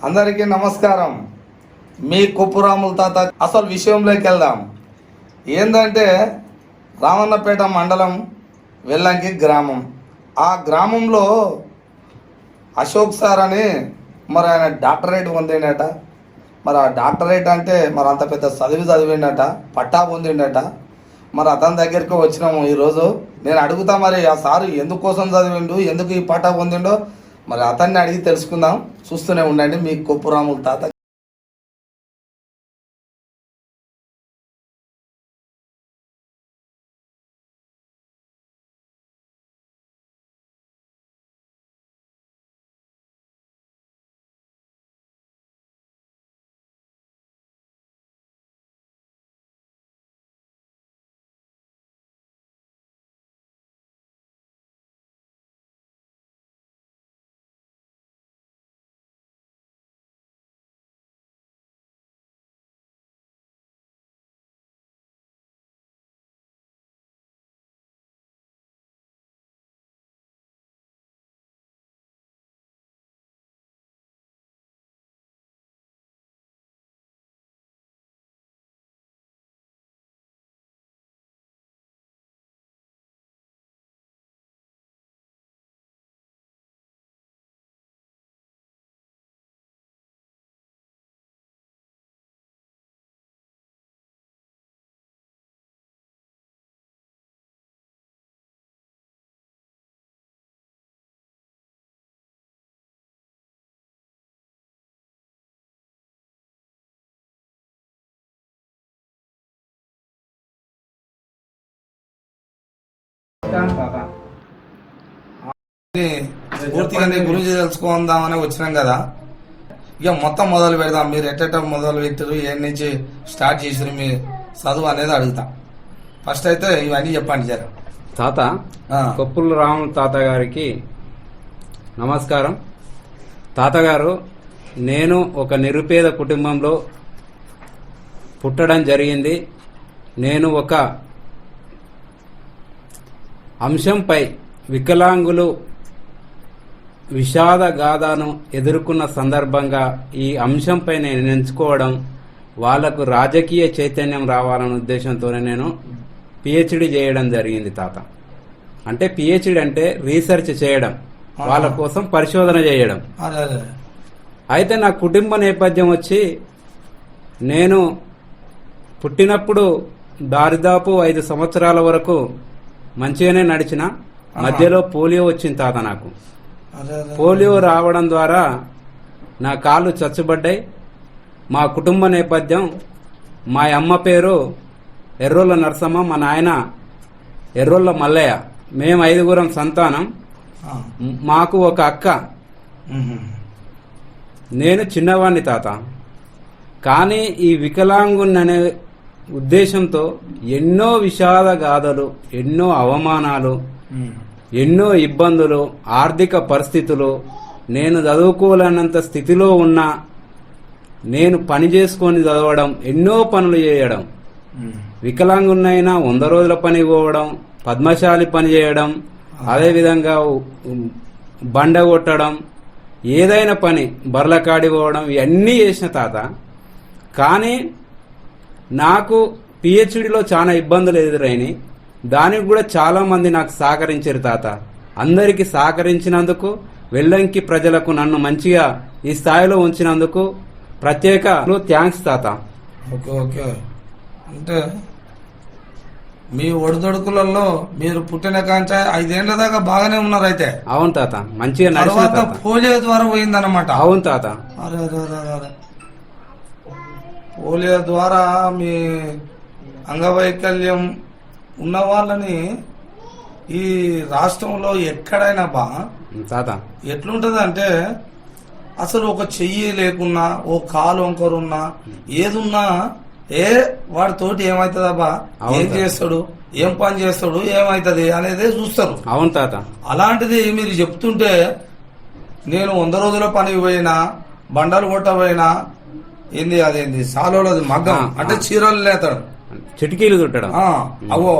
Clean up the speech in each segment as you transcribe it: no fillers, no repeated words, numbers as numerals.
అందరికీ నమస్కారం. మీ కొప్పురాముల తాత అసలు విషయంలోకి వెళ్దాం. ఏంటంటే రామన్నపేట మండలం వెల్లంకి గ్రామం. ఆ గ్రామంలో అశోక్ సార్ అని మరి ఆయన డాక్టరేట్ పొందిండట. మరి ఆ డాక్టరేట్ అంటే మరి అంత పెద్ద చదివిండట, పట్టా పొందిండట. మరి అతని దగ్గరికి వచ్చినాము ఈరోజు. నేను అడుగుతా మరి ఆ సారు ఎందుకోసం చదివిండు, ఎందుకు ఈ పట్టా పొందిండో మరి అతన్ని అడిగి తెలుసుకుందాం. చూస్తూనే ఉండండి మీ కొప్పురాముల తాత. పూర్తిగా నీ గురించి తెలుసుకుందామని వచ్చినాం కదా. ఇక మొత్తం మొదలు పెడదాం. మీరు ఎట్ట మొదలు పెట్టారు, ఏ నుంచి స్టార్ట్ చేసారు మీ చదువు అనేది అడుగుతా. ఫస్ట్ అయితే ఇవన్నీ చెప్పండి జర. తాత కొప్పుల రాముల తాత గారికి నమస్కారం. తాతగారు, నేను ఒక నిరుపేద కుటుంబంలో పుట్టడం జరిగింది. నేను ఒక అంశంపై వికలాంగులు విషాద గాథను ఎదుర్కొన్న సందర్భంగా ఈ అంశంపై నేను ఎంచుకోవడం, వాళ్లకు రాజకీయ చైతన్యం రావాలనే ఉద్దేశంతోనే నేను పిహెచ్డి చేయడం జరిగింది తాత. అంటే పిహెచ్డి అంటే రీసెర్చ్ చేయడం, వాళ్ళ కోసం పరిశోధన చేయడం. అయితే నా కుటుంబ నేపథ్యం వచ్చి, నేను పుట్టినప్పుడు దాదాపు 5 సంవత్సరాల వరకు మంచిగానే నడిచిన. మధ్యలో పోలియో వచ్చింది తాత. నాకు పోలియో రావడం ద్వారా నా కాళ్ళు చచ్చుబడ్డాయి. మా కుటుంబ నేపథ్యం, మా అమ్మ పేరు ఎర్రోళ్ళ నరసమ్మ, మా నాయన ఎర్రోళ్ళ మల్లయ్య. మేము 5గురం సంతానం. మాకు ఒక అక్క. నేను చిన్నవాణ్ణి తాత. కానీ ఈ వికలాంగుననే ఉద్దేశంతో ఎన్నో విషాద గాథలు, ఎన్నో అవమానాలు, ఎన్నో ఇబ్బందులు, ఆర్థిక పరిస్థితులు, నేను చదువుకోలేనంత స్థితిలో ఉన్నా నేను పని చేసుకొని చదవడం, ఎన్నో పనులు చేయడం, వికలాంగున్నైనా 100 రోజుల పని పోవడం, పద్మశాలి పని చేయడం, అదేవిధంగా బండ కొట్టడం, ఏదైనా పని బర్ల కాడి పోవడం, ఇవన్నీ చేసిన తాత. కానీ నాకు పిహెచ్డిలో చాలా ఇబ్బందులు ఎదురైనాయి. దానికి కూడా చాలా మంది నాకు సహకరించారు తాత. అందరికీ సహకరించినందుకు, వెల్లంకి ప్రజలకు నన్ను మంచిగా ఈ స్థాయిలో ఉంచినందుకు ప్రత్యేక థ్యాంక్స్ తాత. Okay okay. అంటే మీ ఒడిదొడుకులలో మీరు పుట్టిన కాంచ 5 ఏళ్ల దాకా బాగానే ఉన్నారు అయితే. అవును తాత, మంచిగా నడిచిన. పోలియో ద్వారా పోయిందన్నమాట. అవును తాత. పోలియో ద్వారా మీ అంగవైకల్యం ఉన్న వాళ్ళని ఈ రాష్ట్రంలో ఎక్కడైనా తాత ఎట్లుంటది అంటే, అసలు ఒక చెయ్యి లేకున్నా, ఓ కాలు వంకరున్నా, ఏదున్నా వాడితోటి ఏమైతుందబ్బా, ఏం చేస్తాడు, ఏం పని చేస్తాడు, ఏమైతుంది అనేది చూస్తారు. అవును తాత. అలాంటిది మీరు చెప్తుంటే, నేను 100 రోజుల పనికి పోయినా, బండలు కొట్టబోయినా, అదేంది సాలోలది మగ్గం అంటే చీరలు లేతాడు, చిటికీలు చుట్టడం, అవో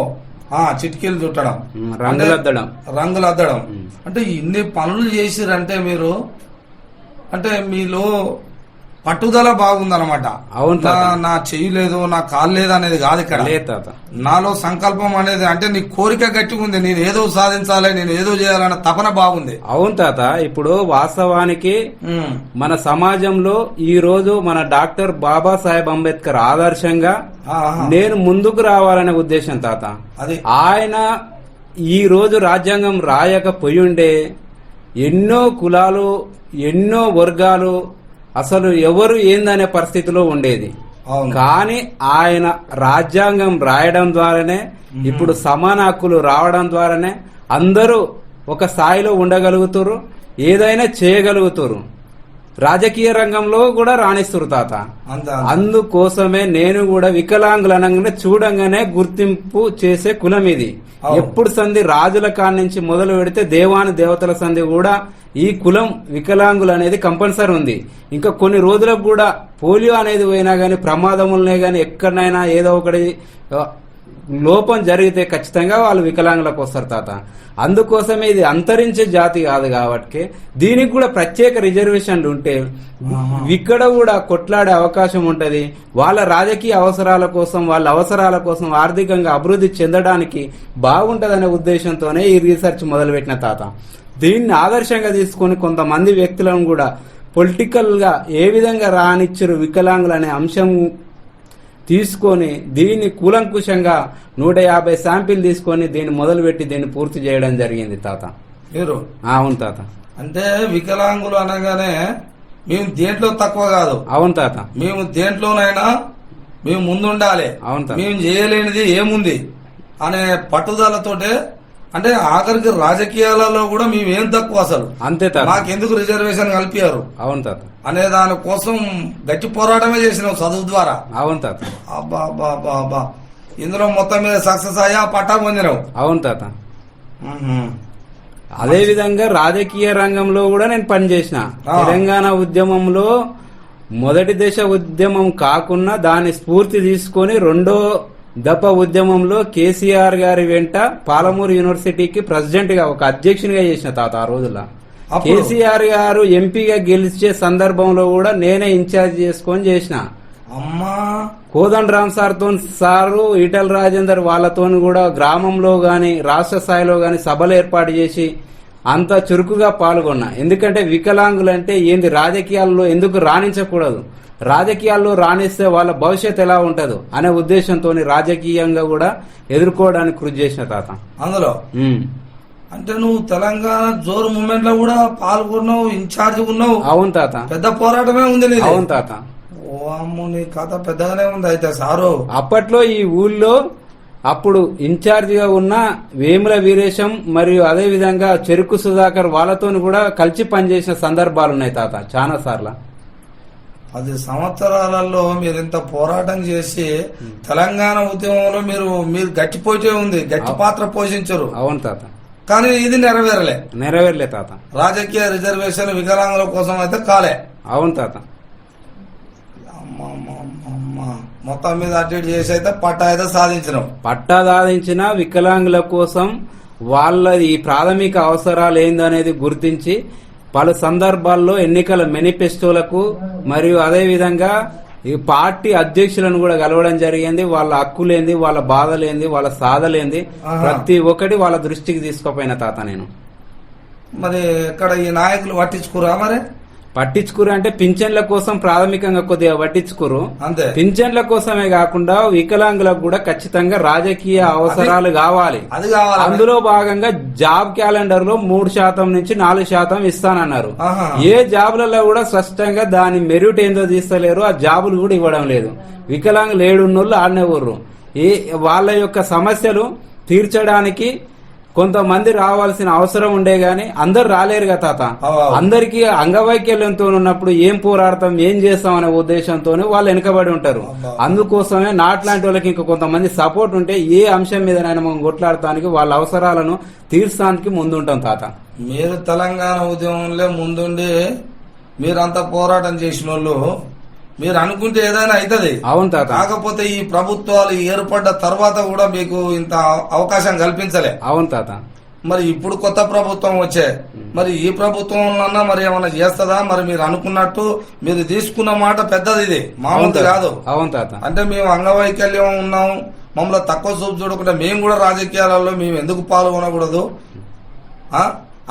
చిటికీలు చుట్టడం, రంగులు అద్దడం, అంటే ఇన్ని పనులు చేసిరంటే మీరు, అంటే మీలో పట్టుదల బాగుందన్నమాట. అవును తాత. నా చెయ్యి లేదు, నా కాలు లేదు అనేది కాదు ఇక్కడ. లేదు తాత. నాలో సంకల్పం అనేది అంటే నీ కోరిక గట్టిగా ఉంది, నేను ఏదో సాధించాలి, నేను ఏదో చేయాలన్న తపన బాగుంది. అవును తాత. ఇప్పుడు వాస్తవానికి మన సమాజంలో ఈ రోజు మన డాక్టర్ బాబాసాహెబ్ అంబేద్కర్ ఆదర్శంగా నేను ముందుకు రావాలనే ఉద్దేశం తాత. అది ఆయన ఈ రోజు రాజ్యాంగం రాయకపోయుండే ఎన్నో కులాలు, ఎన్నో వర్గాలు, అసలు ఎవరు ఏందనే పరిస్థితిలో ఉండేది. కానీ ఆయన రాజ్యాంగం రాయడం ద్వారానే ఇప్పుడు సమాన హక్కులు రావడం ద్వారానే అందరూ ఒక స్థాయిలో ఉండగలుగుతారు, ఏదైనా చేయగలుగుతారు, రాజకీయ రంగంలో కూడా రాణిస్తారు తాత. అందుకోసమే నేను కూడా వికలాంగులనంగానే చూడంగానే గుర్తింపు చేసే కులం ఇది. ఎప్పుడు సంధి రాజుల కాడి నుంచి మొదలు పెడితే దేవాని దేవతల సంధి కూడా ఈ కులం వికలాంగులు అనేది కంపల్సరీ ఉంది. ఇంకా కొన్ని రోజులకు కూడా పోలియో అనేది పోయినా గానీ, ప్రమాదములనే గానీ, ఎక్కడైనా ఏదో ఒకటి లోపం జరిగితే ఖచ్చితంగా వాళ్ళు వికలాంగులకు వస్తారు తాత. అందుకోసమే ఇది అంతరించే జాతి కాదు కాబట్టి దీనికి కూడా ప్రత్యేక రిజర్వేషన్లు ఉంటే ఇక్కడ కూడా కొట్లాడే అవకాశం ఉంటది. వాళ్ళ రాజకీయ అవసరాల కోసం, వాళ్ళ అవసరాల కోసం ఆర్థికంగా అభివృద్ధి చెందడానికి బాగుంటదనే ఉద్దేశంతోనే ఈ రీసెర్చ్ మొదలుపెట్టిన తాత. దీన్ని ఆదర్శంగా తీసుకొని కొంతమంది వ్యక్తులను కూడా పొలిటికల్ గా ఏ విధంగా రానిచ్చరు వికలాంగులు అనే అంశం తీసుకొని దీన్ని కూలంకుషంగా 150 శాంపిల్ తీసుకొని దీన్ని మొదలుపెట్టి దీన్ని పూర్తి చేయడం జరిగింది తాత. మీరు అవును తాత. అంటే వికలాంగులు అనగానే మేము దేంట్లో తక్కువ కాదు. అవును తాత. మేము దేంట్లోనైనా మేము ముందుండాలి. అవును తాత. మేము చేయలేనిది ఏముంది అనే పట్టుదలతోటే, అంటే ఆఖరికి రాజకీయాలలో కూడా మేమేం తక్కువ అసలు. అంతే తాత. మాకెందుకు రిజర్వేషన్ కల్పారు. అవును తాత. అనే దాని కోసం గట్టి పోరాటమే చేసినాం చదువు ద్వారా. అవును తాత. అబ్బా అబ్బా అబ్బా అబ్బా, ఇందులో మొత్తం మీద సక్సెస్ అయ్యా, పట్టా పొందినావు. అవును తాత. అదే విధంగా రాజకీయ రంగంలో కూడా నేను పనిచేసిన. తెలంగాణ ఉద్యమంలో మొదటి దశ ఉద్యమం కాకుండా దాన్ని స్ఫూర్తి తీసుకొని రెండో దప ఉద్యమంలో కేసీఆర్ గారి వెంట పాలమూరు యూనివర్సిటీకి ప్రెసిడెంట్ గా ఒక అధ్యక్షునిగా చేసిన తాత. ఆ రోజుల్లో కేసీఆర్ గారు ఎంపీగా గెలిచే సందర్భంలో కూడా నేనే ఇన్ఛార్జ్ చేసుకొని చేసిన. అమ్మా కోదండ రామ్ సారు ఈటల రాజేందర్ వాళ్ళతో కూడా గ్రామంలో గాని రాష్ట్ర స్థాయిలో గాని సభలు ఏర్పాటు చేసి అంత చురుకుగా పాల్గొన్నా. ఎందుకంటే వికలాంగులంటే ఏంది, రాజకీయాల్లో ఎందుకు రాణించకూడదు, రాజకీయాల్లో రాణిస్తే వాళ్ళ భవిష్యత్ ఎలా ఉంటదో అనే ఉద్దేశంతో రాజకీయంగా కూడా ఎదుర్కోవడానికి కృషి చేసిన తాత. అందులో అంటే నువ్వు తెలంగాణ జోరు మూమెంట్ లో కూడా పాల్గొన్నావు, ఇన్ఛార్జ్ ఉన్నావు. అవును తాత. పెద్ద పోరాటమే ఉంది. అవును తాత. ఓ అమ్ము, నీ కథ పెద్దగానే ఉంది అయితే సారు. అప్పట్లో ఈ ఊళ్ళో అప్పుడు ఇన్ఛార్జ్ గా ఉన్న వేముల వీరేశం మరియు అదే విధంగా చెరుకు సుధాకర్ వాళ్ళతో కూడా కలిసి పనిచేసిన సందర్భాలు ఉన్నాయి తాత చాలా సార్లు. 10 సంవత్సరాలలో మీరు ఇంత పోరాటం చేసి తెలంగాణ ఉద్యమంలో మీరు గట్టిపోతే ఉంది, గట్టి పాత్ర పోషించరు. అవును తాత. కానీ ఇది నెరవేరలే తాత. రాజకీయ రిజర్వేషన్ వికలాంగుల కోసం అయితే కాలే. అవును తాత. మొత్తం మీద అటెండ్ చేసి అయితే పట్టా అయితే సాధించిన వికలాంగుల కోసం వాళ్ళ ఈ ప్రాథమిక అవసరాలు ఏందనేది గుర్తించి పలు సందర్భాల్లో ఎన్నికల మేనిఫెస్టోలకు మరియు అదే విధంగా ఈ పార్టీ అధ్యక్షులను కూడా కలవడం జరిగింది. వాళ్ళ హక్కులేంది, వాళ్ళ బాధలేంది, వాళ్ళ సాధలేంది ప్రతి ఒక్కటి వాళ్ళ దృష్టికి తీసుకుపోయిన తాత నేను. మరి ఇక్కడ ఈ నాయకులు పట్టించుకురా? మరి పట్టించుకురు అంటే పింఛన్ల కోసం ప్రాథమికంగా కొద్దిగా పట్టించుకురు. అంతే. పింఛన్ల కోసమే కాకుండా వికలాంగులకు కూడా ఖచ్చితంగా రాజకీయ అవసరాలు కావాలి. అందులో భాగంగా జాబ్ క్యాలెండర్ లో 3% నుంచి 4% ఇస్తానన్నారు. ఏ జాబులలో కూడా స్పష్టంగా దాని మెరిట్ ఏందో తీస్తలేరు, ఆ జాబులు కూడా ఇవ్వడం లేదు. వికలాంగులు ఏడున్నోళ్ళు ఆడనే ఊర్రు. వాళ్ళ యొక్క సమస్యలు తీర్చడానికి కొంతమంది రావాల్సిన అవసరం ఉండే గాని అందరు రాలేరు కదా తాత. అందరికి అంగవైకల్యంతో ఉన్నప్పుడు ఏం పోరాడతాం, ఏం చేస్తాం అనే ఉద్దేశంతో వాళ్ళు వెనుకబడి ఉంటారు. అందుకోసమే నాట్లాంటి వాళ్ళకి ఇంకా కొంతమంది సపోర్ట్ ఉంటే ఏ అంశం మీదనైనా మనం కొట్లాడటానికి వాళ్ళ అవసరాలను తీర్చడానికి ముందుంటాం తాత. మీరు తెలంగాణ ఉద్యమంలో ముందుండి మీరంతా పోరాటం చేసిన వాళ్ళు, మీరు అనుకుంటే ఏదైనా అవుతుంది. అవును తాత. కాకపోతే ఈ ప్రభుత్వాలు ఏర్పడ్డ తర్వాత కూడా మీకు ఇంత అవకాశం కల్పించలే. అవును తాత. మరి ఇప్పుడు కొత్త ప్రభుత్వం వచ్చే మరి ఈ ప్రభుత్వంలో మరి ఏమైనా చేస్తుందా? మరి మీరు అనుకున్నట్టు మీరు తీసుకున్న మాట పెద్దది, ఇది మామూలు కాదు. అవును తాత. అంటే మేము అంగవైకల్యం ఉన్నాం, మమ్మల్ని తక్కువ చూపు చూడకుండా మేము కూడా రాజకీయాలలో మేము ఎందుకు పాల్గొనకూడదు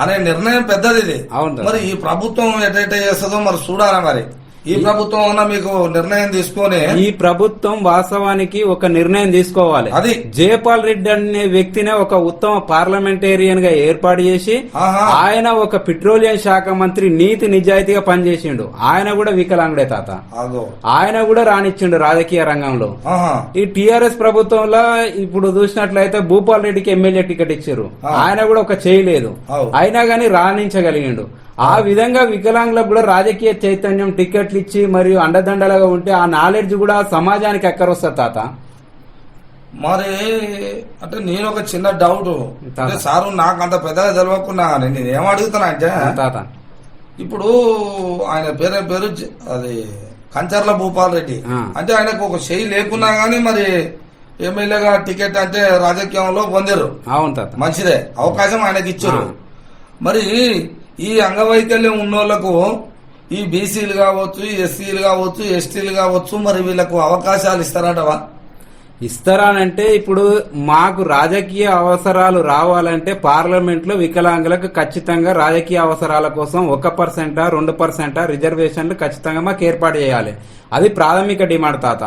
అనే నిర్ణయం పెద్దది ఇది. మరి ఈ ప్రభుత్వం ఎటైతే చేస్తుందో మరి చూడాలా. మరి ఈ ప్రభుత్వం అన్న మీకు నిర్ణయం తీసుకొని, ఈ ప్రభుత్వం వాస్తవానికి ఒక నిర్ణయం తీసుకోవాలి. అది జయపాల్ రెడ్డి అనే వ్యక్తినే ఒక ఉత్తమ పార్లమెంటేరియన్ గా ఏర్పాటు చేసి ఆయన ఒక పెట్రోలియం శాఖ మంత్రి నీతి నిజాయితీగా పనిచేసిండు. ఆయన కూడా వికలాంగుడే తాత. ఆయన కూడా రానిచ్చిండు రాజకీయ రంగంలో. ఈ టిఆర్ఎస్ ప్రభుత్వంలో ఇప్పుడు చూసినట్లయితే భూపాల్ రెడ్డికి ఎమ్మెల్యే టికెట్ ఇచ్చారు, ఆయన కూడా ఒక చేయలేదు, అయినా గానీ రాణించగలిగిండు. ఆ విధంగా వికలాంగులకు కూడా రాజకీయ చైతన్యం, టికెట్లు ఇచ్చి మరియు అండదండలుగా ఉంటే ఆ నాలెడ్జ్ కూడా సమాజానికి ఎక్కరొస్తుంది తాత. మరి అంటే నేను ఒక చిన్న డౌట్ సారు, నాకు అంత పెద్దగా తెలియకుండా నేను ఏం అడుగుతున్నా అంటే తాత, ఇప్పుడు ఆయన పేరు అది కంచర్ల భూపాల్ రెడ్డి, అంటే ఆయనకు ఒక చెయ్యి లేకున్నా గానీ మరి ఎమ్మెల్యేగా టికెట్ అంటే రాజకీయంలో పొందారు. అవును తాత, మంచిదే, అవకాశం ఆయనకి ఇచ్చారు. మరి ఈ అంగవైకల్యం ఉన్నోళ్లకు ఈ బీసీలు కావచ్చు, ఎస్సీలు కావచ్చు, ఎస్టీలు కావచ్చు, మరి వీళ్ళకు అవకాశాలు ఇస్తారటవా? ఇస్తారానంటే ఇప్పుడు మాకు రాజకీయ అవసరాలు రావాలంటే పార్లమెంట్ లో వికలాంగులకు ఖచ్చితంగా రాజకీయ అవసరాల కోసం 1% 2% రిజర్వేషన్లు ఖచ్చితంగా మాకు ఏర్పాటు చేయాలి. అది ప్రాథమిక డిమాండ్ తాత.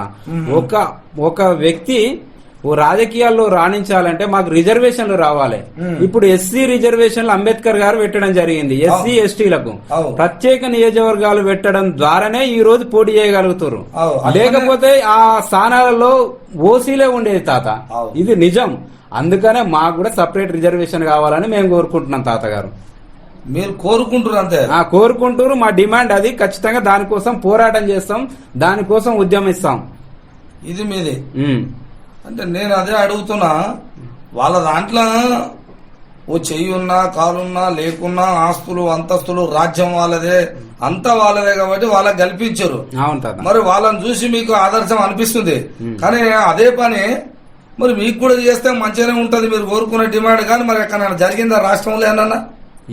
ఒక వ్యక్తి రాజకీయాల్లో రాణించాలంటే మాకు రిజర్వేషన్లు రావాలి. ఇప్పుడు ఎస్సీ రిజర్వేషన్లు అంబేద్కర్ గారు పెట్టడం జరిగింది. ఎస్సీ ఎస్టీలకు ప్రత్యేక నియోజకవర్గాలు పెట్టడం ద్వారానే ఈ రోజు పోటీ చేయగలుగుతారు. లేకపోతే ఆ స్థానాలలో ఓసీలే ఉండేది తాత, ఇది నిజం. అందుకనే మాకు కూడా సపరేట్ రిజర్వేషన్ కావాలని మేము కోరుకుంటున్నాం తాతగారు. మీరు కోరుకుంటారు అంతే? కోరుకుంటారు. మా డిమాండ్ అది. ఖచ్చితంగా దానికోసం పోరాటం చేస్తాం, దానికోసం ఉద్యమిస్తాం. ఇది మీది. అంటే నేను అదే అడుగుతున్నా, వాళ్ళ దాంట్లో ఓ చెయ్యి ఉన్నా, కాలున్నా, లేకున్నా, ఆస్తులు, అంతస్తులు, రాజ్యం వాళ్ళదే, అంతా వాళ్ళదే కాబట్టి వాళ్ళకి కల్పించారు. మరి వాళ్ళని చూసి మీకు ఆదర్శం అనిపిస్తుంది. కానీ అదే పని మరి మీకు కూడా చేస్తే మంచిగానే ఉంటది, మీరు కోరుకునే డిమాండ్. కానీ మరి ఎక్కడ జరిగిందా రాష్ట్రంలో ఏమన్నా?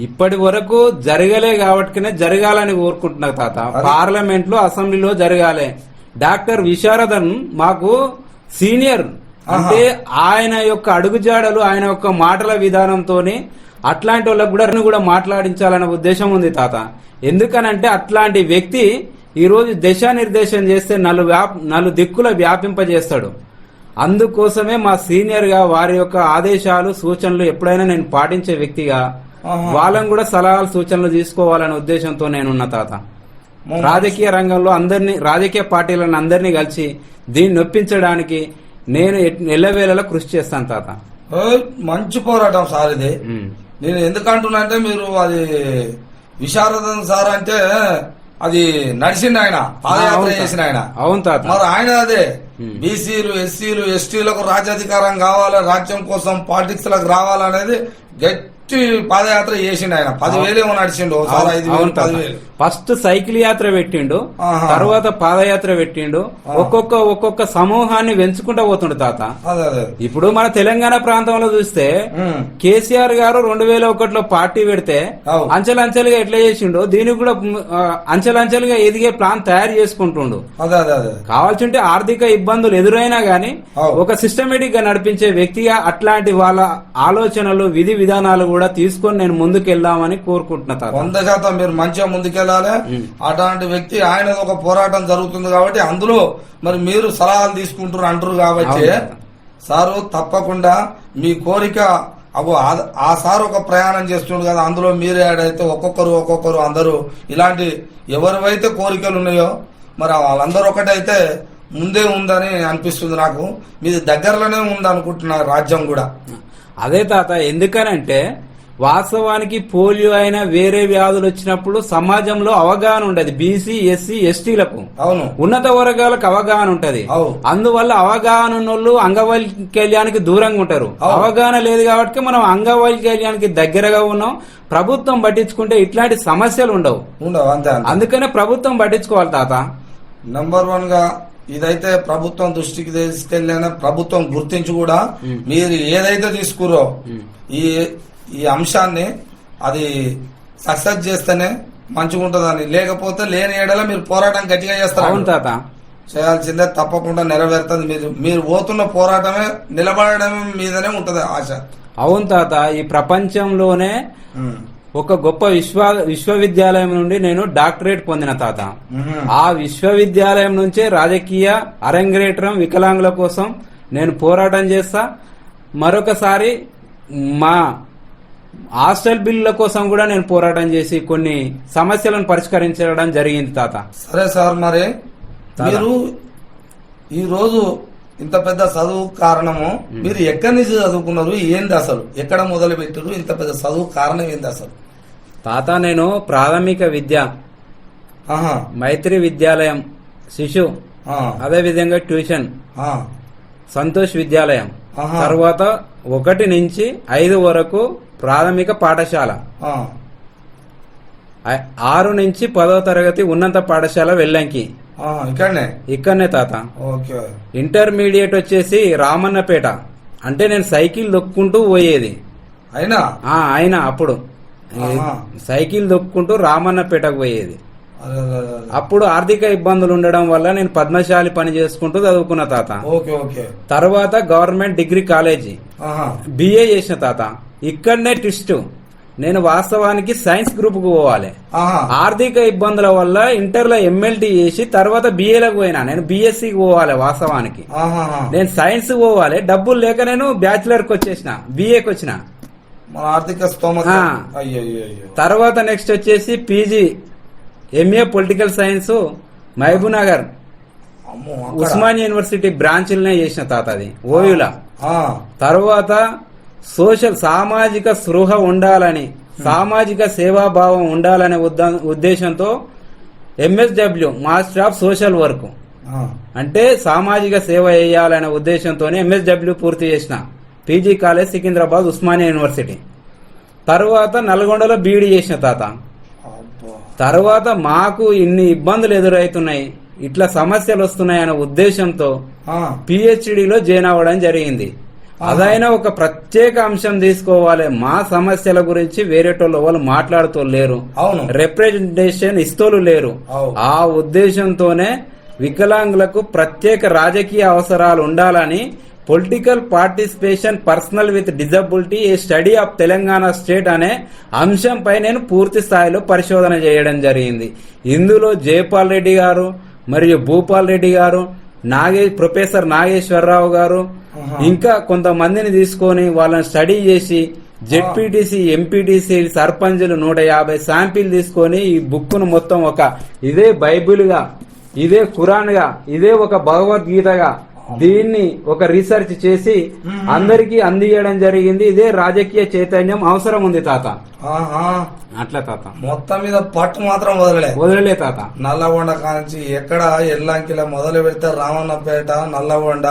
ఇప్పటి వరకు జరగలే కాబట్టినే జరగాలని కోరుకుంటున్నా తాత. పార్లమెంట్ లో, అసెంబ్లీలో జరగాలి. డాక్టర్ విశారదన్ మాకు సీనియర్, అంటే ఆయన యొక్క అడుగుజాడలు, ఆయన యొక్క మాటల విధానంతోనే అట్లాంటి వాళ్ళకు కూడా మాట్లాడించాలనే ఉద్దేశం ఉంది తాత. ఎందుకనంటే అట్లాంటి వ్యక్తి ఈ రోజు దిశానిర్దేశం చేస్తే నలు దిక్కుల వ్యాపింపజేస్తాడు. అందుకోసమే మా సీనియర్ గా వారి యొక్క ఆదేశాలు, సూచనలు ఎప్పుడైనా నేను పాటించే వ్యక్తిగా వాళ్ళని కూడా సలహాలు, సూచనలు తీసుకోవాలనే ఉద్దేశంతో నేనున్న తాత. రాజకీయ రంగంలో అందరినీ, రాజకీయ పార్టీలను అందరినీ కలిసి దీన్ని నొప్పించడానికి నేను ఎల్లవేళలా కృషి చేస్తాను తాత. మంచి పోరాటం సార్ ఇది. నేను ఎందుకంటున్నా అంటే మీరు అది విశారదన్ సార్ అంటే అది నడిచింది ఆయన, పాదయాత్ర చేసిన ఆయన. అవును తాత. మరి ఆయన అదే బీసీలు, ఎస్సీలు, ఎస్టీలకు రాజ్యాధికారం కావాలి, రాజ్యం కోసం పాలిటిక్స్ లకు రావాలనేది గట్టి పాదయాత్ర చేసిండు ఆయన. 10,000 ఏమో నడిచిండు. ఫస్ట్ సైకిల్ యాత్ర పెట్టిండు, తర్వాత పాదయాత్ర పెట్టిండు. ఒక్కొక్క సమూహాన్ని పెంచుకుంటూ పోతుండు తాత. ఇప్పుడు మన తెలంగాణ ప్రాంతంలో చూస్తే కేసీఆర్ గారు 2001లో పార్టీ పెడితే అంచెలంచెలుగా ఎట్లా చేసిండో దీనికి కూడా అంచెలంచెలుగా ఎదిగే ప్లాన్ తయారు చేసుకుంటుండు. కావాల్సింటే ఆర్థిక ఇబ్బందులు ఎదురైనా గానీ ఒక సిస్టమేటిక్ గా నడిపించే వ్యక్తిగా అట్లాంటి వాళ్ళ ఆలోచనలు, విధి విధానాలు కూడా తీసుకొని నేను ముందుకెళ్దామని కోరుకుంటున్నా. 100% మీరు మంచిగా ముందుకెళ్ళాలి. అట్లాంటి వ్యక్తి ఆయన ఒక పోరాటం జరుగుతుంది కాబట్టి అందులో మరి మీరు సలహాలు తీసుకుంటారు అంటారు కాబట్టి సారు తప్పకుండా మీ కోరిక ఆ సార్ ఒక ప్రయాణం చేస్తుండ్రు కదా, అందులో మీరే ఆడైతే ఒక్కొక్కరు అందరూ ఇలాంటి ఎవరివైతే కోరికలు ఉన్నాయో మరి వాళ్ళందరూ ఒకటైతే ముందే ఉందని అనిపిస్తుంది నాకు. మీది దగ్గరలోనే ఉంది అనుకుంటున్నా రాజ్యం కూడా. అదే తాత, ఎందుకనంటే వాస్తవానికి పోలియో అయినా వేరే వ్యాధులు వచ్చినప్పుడు సమాజంలో అవగాహన ఉండదు. బీసీ, ఎస్సీ, ఎస్టీలకు, అవును, ఉన్నత వర్గాలకు అవగాహన ఉంటది. అందువల్ల అవగాహన ఉన్నోళ్ళు అంగవైకల్యానికి దూరంగా ఉంటారు. అవగాహన లేదు కాబట్టి మనం అంగవైకల్యానికి దగ్గరగా ఉన్నాం. ప్రభుత్వం పట్టించుకుంటే ఇట్లాంటి సమస్యలు ఉండవు. అందుకనే ప్రభుత్వం పట్టించుకోవాలి తాత. నంబర్ 1 గా ఇదైతే ప్రభుత్వం దృష్టికి తీసుకెళ్ళిన ప్రభుత్వం గుర్తించి కూడా మీరు ఏదైతే తీసుకురో ఈ అంశాన్ని అది సక్సెస్ చేస్తేనే మంచిగా ఉంటుందని, లేకపోతే లేని ఏడల మీరు పోరాటం గట్టిగా చేస్తారు. అవును తాత, చేయాల్సిందే, తప్పకుండా నెరవేరుతుంది. మీరు పోతున్న పోరాటమే నిలబడడం మీదనే ఉంటది ఆశ. అవును తాత, ఈ ప్రపంచంలోనే ఒక గొప్ప విశ్వవిద్యాలయం నుండి నేను డాక్టరేట్ పొందిన తాత. ఆ విశ్వవిద్యాలయం నుంచే రాజకీయ అరంగేట్రం వికలాంగుల కోసం నేను పోరాటం చేస్తా. మరొకసారి మా హాస్టల్ బిల్లుల కోసం కూడా నేను పోరాటం చేసి కొన్ని సమస్యలను పరిష్కరించడం జరిగింది తాత. సరే సార్, మరి మీరు ఈ రోజు ఇంత పెద్ద చదువు కారణము మీరు ఎక్కడి నుంచి చదువుకున్నారు, ఏంది అసలు, ఎక్కడ మొదలు పెట్టారు, ఇంత పెద్ద చదువు కారణం ఏంది అసలు? తాత, నేను ప్రాథమిక విద్య మైత్రి విద్యాలయం శిశు, అదే విధంగా ట్యూషన్ సంతోష్ విద్యాలయం, తర్వాత 1 నుంచి 5 వరకు ప్రాథమిక పాఠశాల, 6 నుంచి 10వ తరగతి ఉన్నత పాఠశాల వెల్లంకి, ఇక్కడనే తాత. ఇంటర్మీడియట్ వచ్చేసి రామన్నపేట. అంటే నేను సైకిల్ దొక్కుంటూ పోయేది. అయినా అప్పుడు సైకిల్ దొక్కుంటూ రామన్నపేటకు పోయేది. అప్పుడు ఆర్థిక ఇబ్బందులు ఉండడం వల్ల నేను పద్మశాలి పని చేసుకుంటూ చదువుకున్న తాత. తర్వాత గవర్నమెంట్ డిగ్రీ కాలేజీ బిఏ చేసిన తాత. ఇక్కడనే ట్విస్ట్, నేను వాస్తవానికి సైన్స్ గ్రూప్ కు పోవాలి. ఆర్థిక ఇబ్బందుల వల్ల ఇంటర్ లో ఎమ్మెల్టీ చేసి తర్వాత బిఏలకు పోయినా. నేను బిఎస్సికి పోవాలి వాస్తవానికి. నేను సైన్స్ పోవాలి, డబ్బులు లేక నేను బ్యాచిలర్ కి వచ్చేసిన, బిఏకి వచ్చిన. ఆర్థిక తర్వాత నెక్స్ట్ వచ్చేసి PG MA political science Mahabubnagar Osmania university బ్రాంచ్లనే చేసిన తాత, అది ఓయూలా. తర్వాత సామాజిక స్పృహ ఉండాలని, సామాజిక సేవాభావం ఉండాలనే ఉద్దేశంతో MSW master of social work, అంటే సామాజిక సేవ చేయాలనే ఉద్దేశంతో MSW పూర్తి చేసిన. PG college Secunderabad Osmania university. తర్వాత నల్గొండలో బీఈడీ చేసిన తాత. తర్వాత మాకు ఇన్ని ఇబ్బందులు ఎదురవుతున్నాయి, ఇట్లా సమస్యలు వస్తున్నాయి అనే ఉద్దేశంతో PhDలో జాయిన్ అవ్వడం జరిగింది. అదైనా ఒక ప్రత్యేక అంశం తీసుకోవాలి. మా సమస్యల గురించి వేరేటోళ్ళు వాళ్ళు మాట్లాడుతూ లేరు, రిప్రజెంటేషన్ ఇస్తోలు లేరు. ఆ ఉద్దేశంతోనే వికలాంగులకు ప్రత్యేక రాజకీయ అవసరాలు ఉండాలని political participation personal with disability A study of Telangana state అనే అంశంపై నేను పూర్తి స్థాయిలో పరిశోధన చేయడం జరిగింది. ఇందులో జయపాల్ రెడ్డి గారు మరియు భూపాల్ రెడ్డి గారు, ప్రొఫెసర్ నాగేశ్వరరావు గారు, ఇంకా కొంతమందిని తీసుకొని వాళ్ళని స్టడీ చేసి జెడ్పీటీసీ, ఎంపీటీసీ, సర్పంచులు 150 శాంపిల్ తీసుకొని ఈ బుక్ ను మొత్తం ఇదే బైబిల్ గా, ఇదే ఖురాన్ గా, ఇదే ఒక భగవద్గీతగా దీన్ని ఒక రీసెర్చ్ చేసి అందరికీ అందియడం జరిగింది. ఇదే రాజకీయ చైతన్యం అవసరం ఉంది తాత. అట్లా తాత, మొత్తం మీద పట్టు మాత్రం వదలలే తాత. నల్లగొండ కాంచి ఎక్కడ ఎల్లంకిల మొదలు పెడితే రామన్నపేట, నల్లగొండ,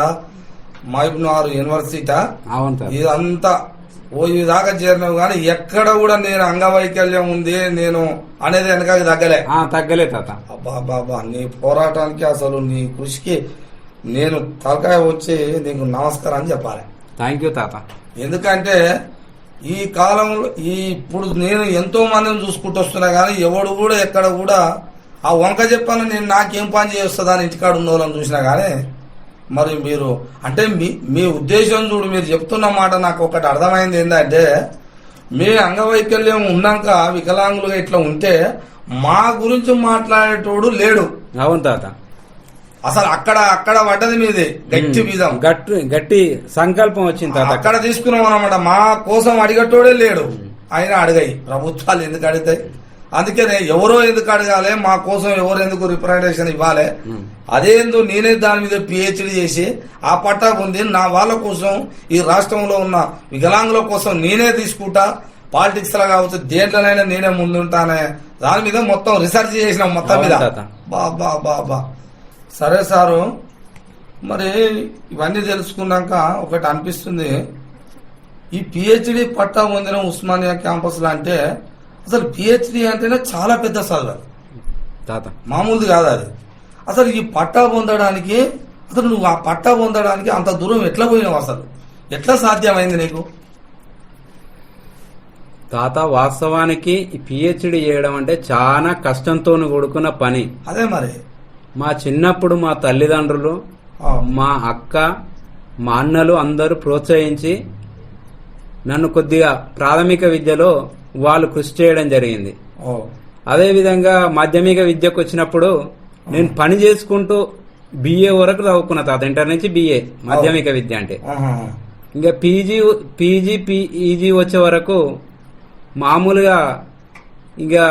మహబూబ్ నగర్ యూనివర్సిటీ, ఇదంతా ఓ దాకా చేరినావు కానీ ఎక్కడ కూడా నేను అంగవైకల్యం ఉంది నేను అనేది వెనక తగ్గలే తాత. బాబా, నీ పోరాటానికి అసలు నీ కృషికి నేను తలకాయ వచ్చి నీకు నమస్కారం అని చెప్పాలి. థ్యాంక్ యూ తాత. ఎందుకంటే ఈ కాలంలో ఇప్పుడు నేను ఎంతో మందిని చూసుకుంటూ వస్తున్నా కానీ ఎవడు కూడా ఎక్కడ కూడా ఆ వంక చెప్పాను నేను నాకేం పని చేస్తుందా అని ఇంటికాడ ఉన్న వాళ్ళని చూసినా కానీ, మరి మీరు అంటే మీ ఉద్దేశం చూడు, మీరు చెప్తున్న మాట నాకు ఒకటి అర్థమైంది ఏంటంటే, మీ అంగవైకల్యం ఉన్నాక వికలాంగులుగా ఇట్లా ఉంటే మా గురించి మాట్లాడేటోడు లేడు. అవును తాత, అసలు అక్కడ పడ్డది మీది గట్టి బీజం, గట్టి సంకల్పం వచ్చింది తాత. అక్కడ తీసుకున్నాం అనమాట. మా కోసం అడిగేటోడే లేడు. అయినా అడిగాయి ప్రభుత్వాలు ఎందుకు అడుగుతాయి? అందుకనే ఎవరో ఎందుకు అడగాలి, మా కోసం ఎవరు ఎందుకు రిప్రజెంటేషన్ ఇవ్వాలి? అదేందో నేనే దాని మీద PhD చేసి ఆ పట్టా పొంది నా వాళ్ళ కోసం, ఈ రాష్ట్రంలో ఉన్న వికలాంగుల కోసం నేనే తీసుకుంటా. పాలిటిక్స్ లా కావచ్చు, దేంట్లోనైనా నేనే ముందుంటానే దాని మీద మొత్తం రీసెర్చ్ చేసినాం మొత్తం మీద. బాబా సరే సారు, మరి ఇవన్నీ తెలుసుకున్నాక ఒకటి అనిపిస్తుంది, ఈ PhD పట్టా పొందిన ఉస్మానియా క్యాంపస్ లో అంటే అసలు PhD అంటేనే చాలా పెద్ద చదువు తాత, మామూలుది కాదు అది. అసలు ఈ పట్టా పొందడానికి, అసలు నువ్వు ఆ పట్టా పొందడానికి అంత దూరం ఎట్లా పోయినావు? అసలు ఎట్లా సాధ్యమైంది నీకు? తాత వాస్తవానికి పిహెచ్డి చేయడం అంటే చాలా కష్టంతో కూడుకున్న పని. అదే మరి మా చిన్నప్పుడు మా తల్లిదండ్రులు, మా అక్క, మా అన్నలు అందరూ ప్రోత్సహించి నన్ను కొద్దిగా ప్రాథమిక విద్యలో వాళ్ళు కృషి చేయడం జరిగింది. అదేవిధంగా మాధ్యమిక విద్యకు వచ్చినప్పుడు నేను పని చేసుకుంటూ బిఏ వరకు చదువుకున్న తాత. ఇంటర్ నుంచి బిఏ మాధ్యమిక విద్య అంటే. ఇంకా పీజీ వచ్చే వరకు మామూలుగా ఇంకా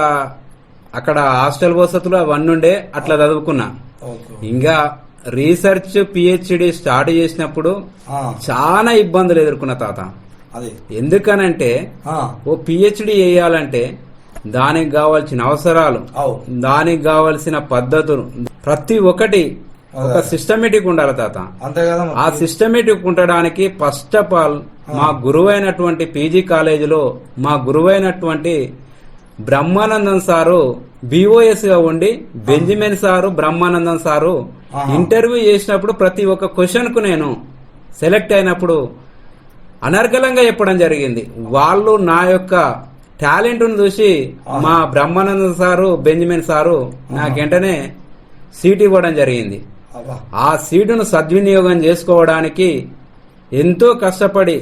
అక్కడ హాస్టల్ వసతులు అవన్నీ ఉండే అట్లా చదువుకున్నా. ఇంకా రీసెర్చ్ పిహెచ్డి స్టార్ట్ చేసినప్పుడు చాలా ఇబ్బందులు ఎదుర్కొన్న తాత. ఎందుకనంటే ఓ పిహెచ్డి చేయాలంటే దానికి కావాల్సిన అవసరాలు, దానికి కావాల్సిన పద్ధతులు ప్రతి ఒక్కటి ఒక సిస్టమేటిక్ ఉండాలి తాత. ఆ సిస్టమేటిక్ ఉండడానికి ఫస్ట్ ఆఫ్ ఆల్ మా గురువైనటువంటి పీజీ కాలేజీలో మా గురువైనటువంటి బ్రహ్మానందం సారు బిఓఎస్ గా ఉండి, Benjamin sir, Brahmanandam sir interview చేసినప్పుడు ప్రతి ఒక్క క్వశ్చన్ కు నేను సెలెక్ట్ అయినప్పుడు అనర్గళంగా చెప్పడం జరిగింది. వాళ్ళు నా యొక్క టాలెంట్ ను చూసి మా బ్రహ్మానందం సారు, బెంజమిన్ సారు నాకు వెంటనే సీట్ ఇవ్వడం జరిగింది. ఆ సీటును సద్వినియోగం చేసుకోవడానికి ఎంతో కష్టపడి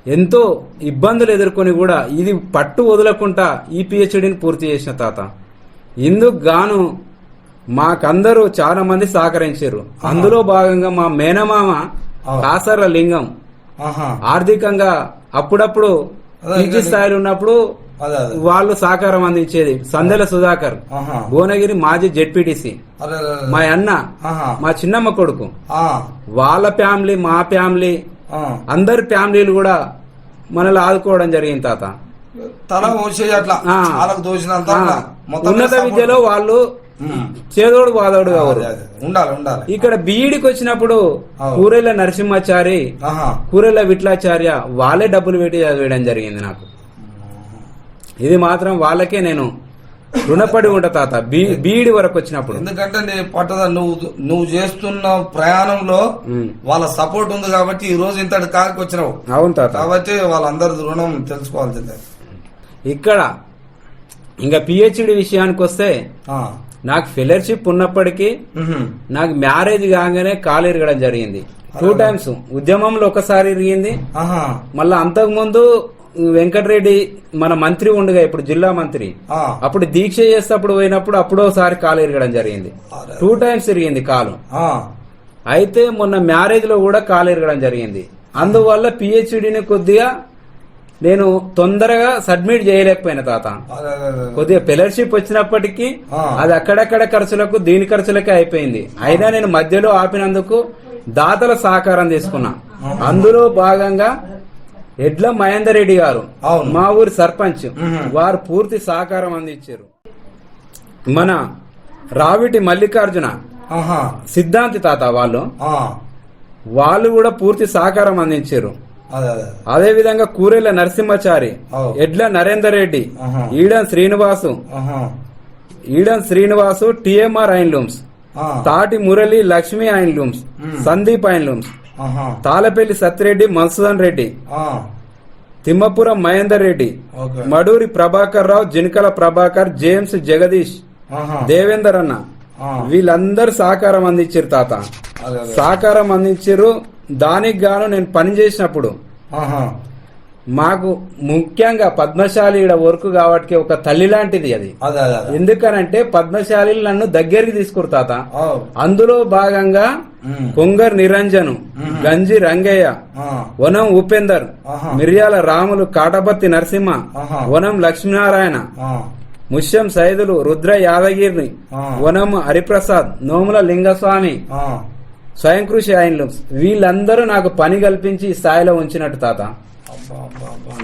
ఎంతో ఇబ్బందులు ఎదుర్కొని కూడా ఇది పట్టు వదలకుండా ఈ పిహెచ్డిని పూర్తి చేసిన తాత. ఇందుకు గాను మాకందరూ చాలా మంది సహకరించారు. అందులో భాగంగా మా మేనమామ కాసర్ల లింగం ఆర్థికంగా అప్పుడప్పుడు పీజీ స్థాయిలో ఉన్నప్పుడు వాళ్ళు సహకారం అందించేది. సందెల సుధాకర్, భువనగిరి మాజీ జెడ్పీటీసీ, మా అన్న, మా చిన్నమ్మ కొడుకు, వాళ్ళ ఫ్యామిలీ, మా ఫ్యామిలీ, అందరి ఫ్యామిలీలు కూడా మనల్ని ఆదుకోవడం జరిగింది తాత. ఉన్నత విద్యలో వాళ్ళు చేదోడు వాదోడు కావాలి. ఇక్కడ బీఈడికి వచ్చినప్పుడు కూరెల నరసింహాచారి, కూరెల విట్లాచార్య వాళ్ళే డబ్బులు పెట్టి చదివేయడం జరిగింది నాకు. ఇది మాత్రం వాళ్ళకే నేను రుణపడి ఉంటా తాత బీఈడి వరకు వచ్చినప్పుడు. ఎందుకంటే నీ పట్టదా నువ్వు చేస్తున్న ప్రయాణంలో వాళ్ళ సపోర్ట్ ఉంది కాబట్టి ఈ రోజు ఇంతటి కాకి వచ్చినావు. అవును తాత. కాబట్టి వాళ్ళందరి రుణం తెలుసుకోవాల్సిందే. ఇక్కడ ఇంకా పిహెచ్డి విషయానికి వస్తే నాకు ఫెలోషిప్ ఉన్నప్పటికీ నాకు మ్యారేజ్ కాగానే కాలు ఇరగడం జరిగింది. 2 times. ఉద్యమంలో ఒకసారి ఇరిగింది. మళ్ళా అంతకు ముందు వెంకటరెడ్డి మన మంత్రి ఉండగా, ఇప్పుడు జిల్లా మంత్రి, అప్పుడు దీక్ష చేసేటప్పుడు పోయినప్పుడు అప్పుడోసారి కాలు ఇరగడం జరిగింది. 2 times ఇరిగింది కాలు. అయితే మొన్న మ్యారేజ్ లో కూడా కాలు ఇరగడం జరిగింది. అందువల్ల పిహెచ్డిని కొద్దిగా నేను తొందరగా సబ్మిట్ చేయలేకపోయినా తాత. కొద్దిగా ఫెలోషిప్ వచ్చినప్పటికీ అది అక్కడక్కడ ఖర్చులకు దీని ఖర్చులకే అయిపోయింది. అయినా నేను మధ్యలో ఆపినందుకు దాతల సహకారం తీసుకున్నా. అందులో భాగంగా ఎడ్ల మహేందర్ రెడ్డి గారు, మా ఊరి సర్పంచ్, వారు పూర్తి సహకారం అందించారు. మన రావిటి మల్లికార్జున సిద్ధాంతి తాత వాళ్ళు కూడా పూర్తి సహకారం అందించారు. అదే విధంగా కూరెల నరసింహాచారి, ఎడ్ల నరేందర్ రెడ్డి, ఈడం శ్రీనివాసు టిఎంఆర్ హ్యాండ్లూమ్స్, తాటి Murali Lakshmi handlooms, Sandeep handlooms, Talapalli Satya Reddy, Mansudan Reddy, Thimmapuram Mahender Reddy, Maduri Prabhakar Rao, జినకల Prabhakar, James Jagadish, Devender అన్న, వీళ్ళందరూ సహకారం అందించారు తాత. సహకారం అందించారు. దానికి గాను నేను పని చేసినప్పుడు మాకు ముఖ్యంగా పద్మశాలి వర్క్ కాబట్టి ఒక తల్లి లాంటిది అది. ఎందుకనంటే పద్మశాలి నన్ను దగ్గరికి తీసుకురు తాత. అందులో భాగంగా కొంగర్ నిరంజను, గంజి రంగయ్య, వనం ఉపేందర్, మిర్యాల రాములు, కాటపత్తి నరసింహ, వనం లక్ష్మీనారాయణ, ముష్యం సైదులు, రుద్ర యాదగిరిని, వనం హరిప్రసాద్, నోముల లింగస్వామి, స్వయం కృషి ఆయనలు, వీళ్ళందరూ నాకు పని కల్పించి ఈ స్థాయిలో ఉంచినట్టు తాత.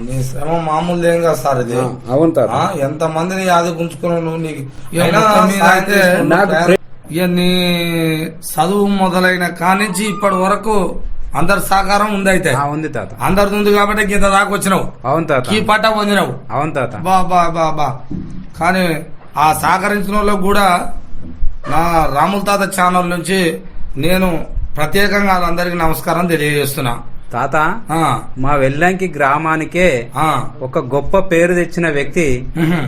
నీ శ్రమ మామూలు ఏం కాదు సార్ ఇది. అవును తాత. ఎంత మందిని ఆదుకుంచుకున్నావు నీకు. నీ చదువు మొదలైన కానించి ఇప్పటి వరకు అందరి సహకారం ఉంది. అయితే ఉంది తాత. అందరిది ఉంది కాబట్టి గీత దాకా వచ్చినావు. అవును తాత. ఈ పట్ట పొందినావు. అవును తాత. బా కానీ ఆ సహకరించిన వాళ్ళకు కూడా నా రాముల తాత ఛానల్ నుంచి నేను ప్రత్యేకంగా వాళ్ళందరికీ నమస్కారం తెలియజేస్తున్నా. తాత ఆ, మా వెల్లంకి గ్రామానికే ఆ, ఒక గొప్ప పేరు తెచ్చిన వ్యక్తి ఉహు,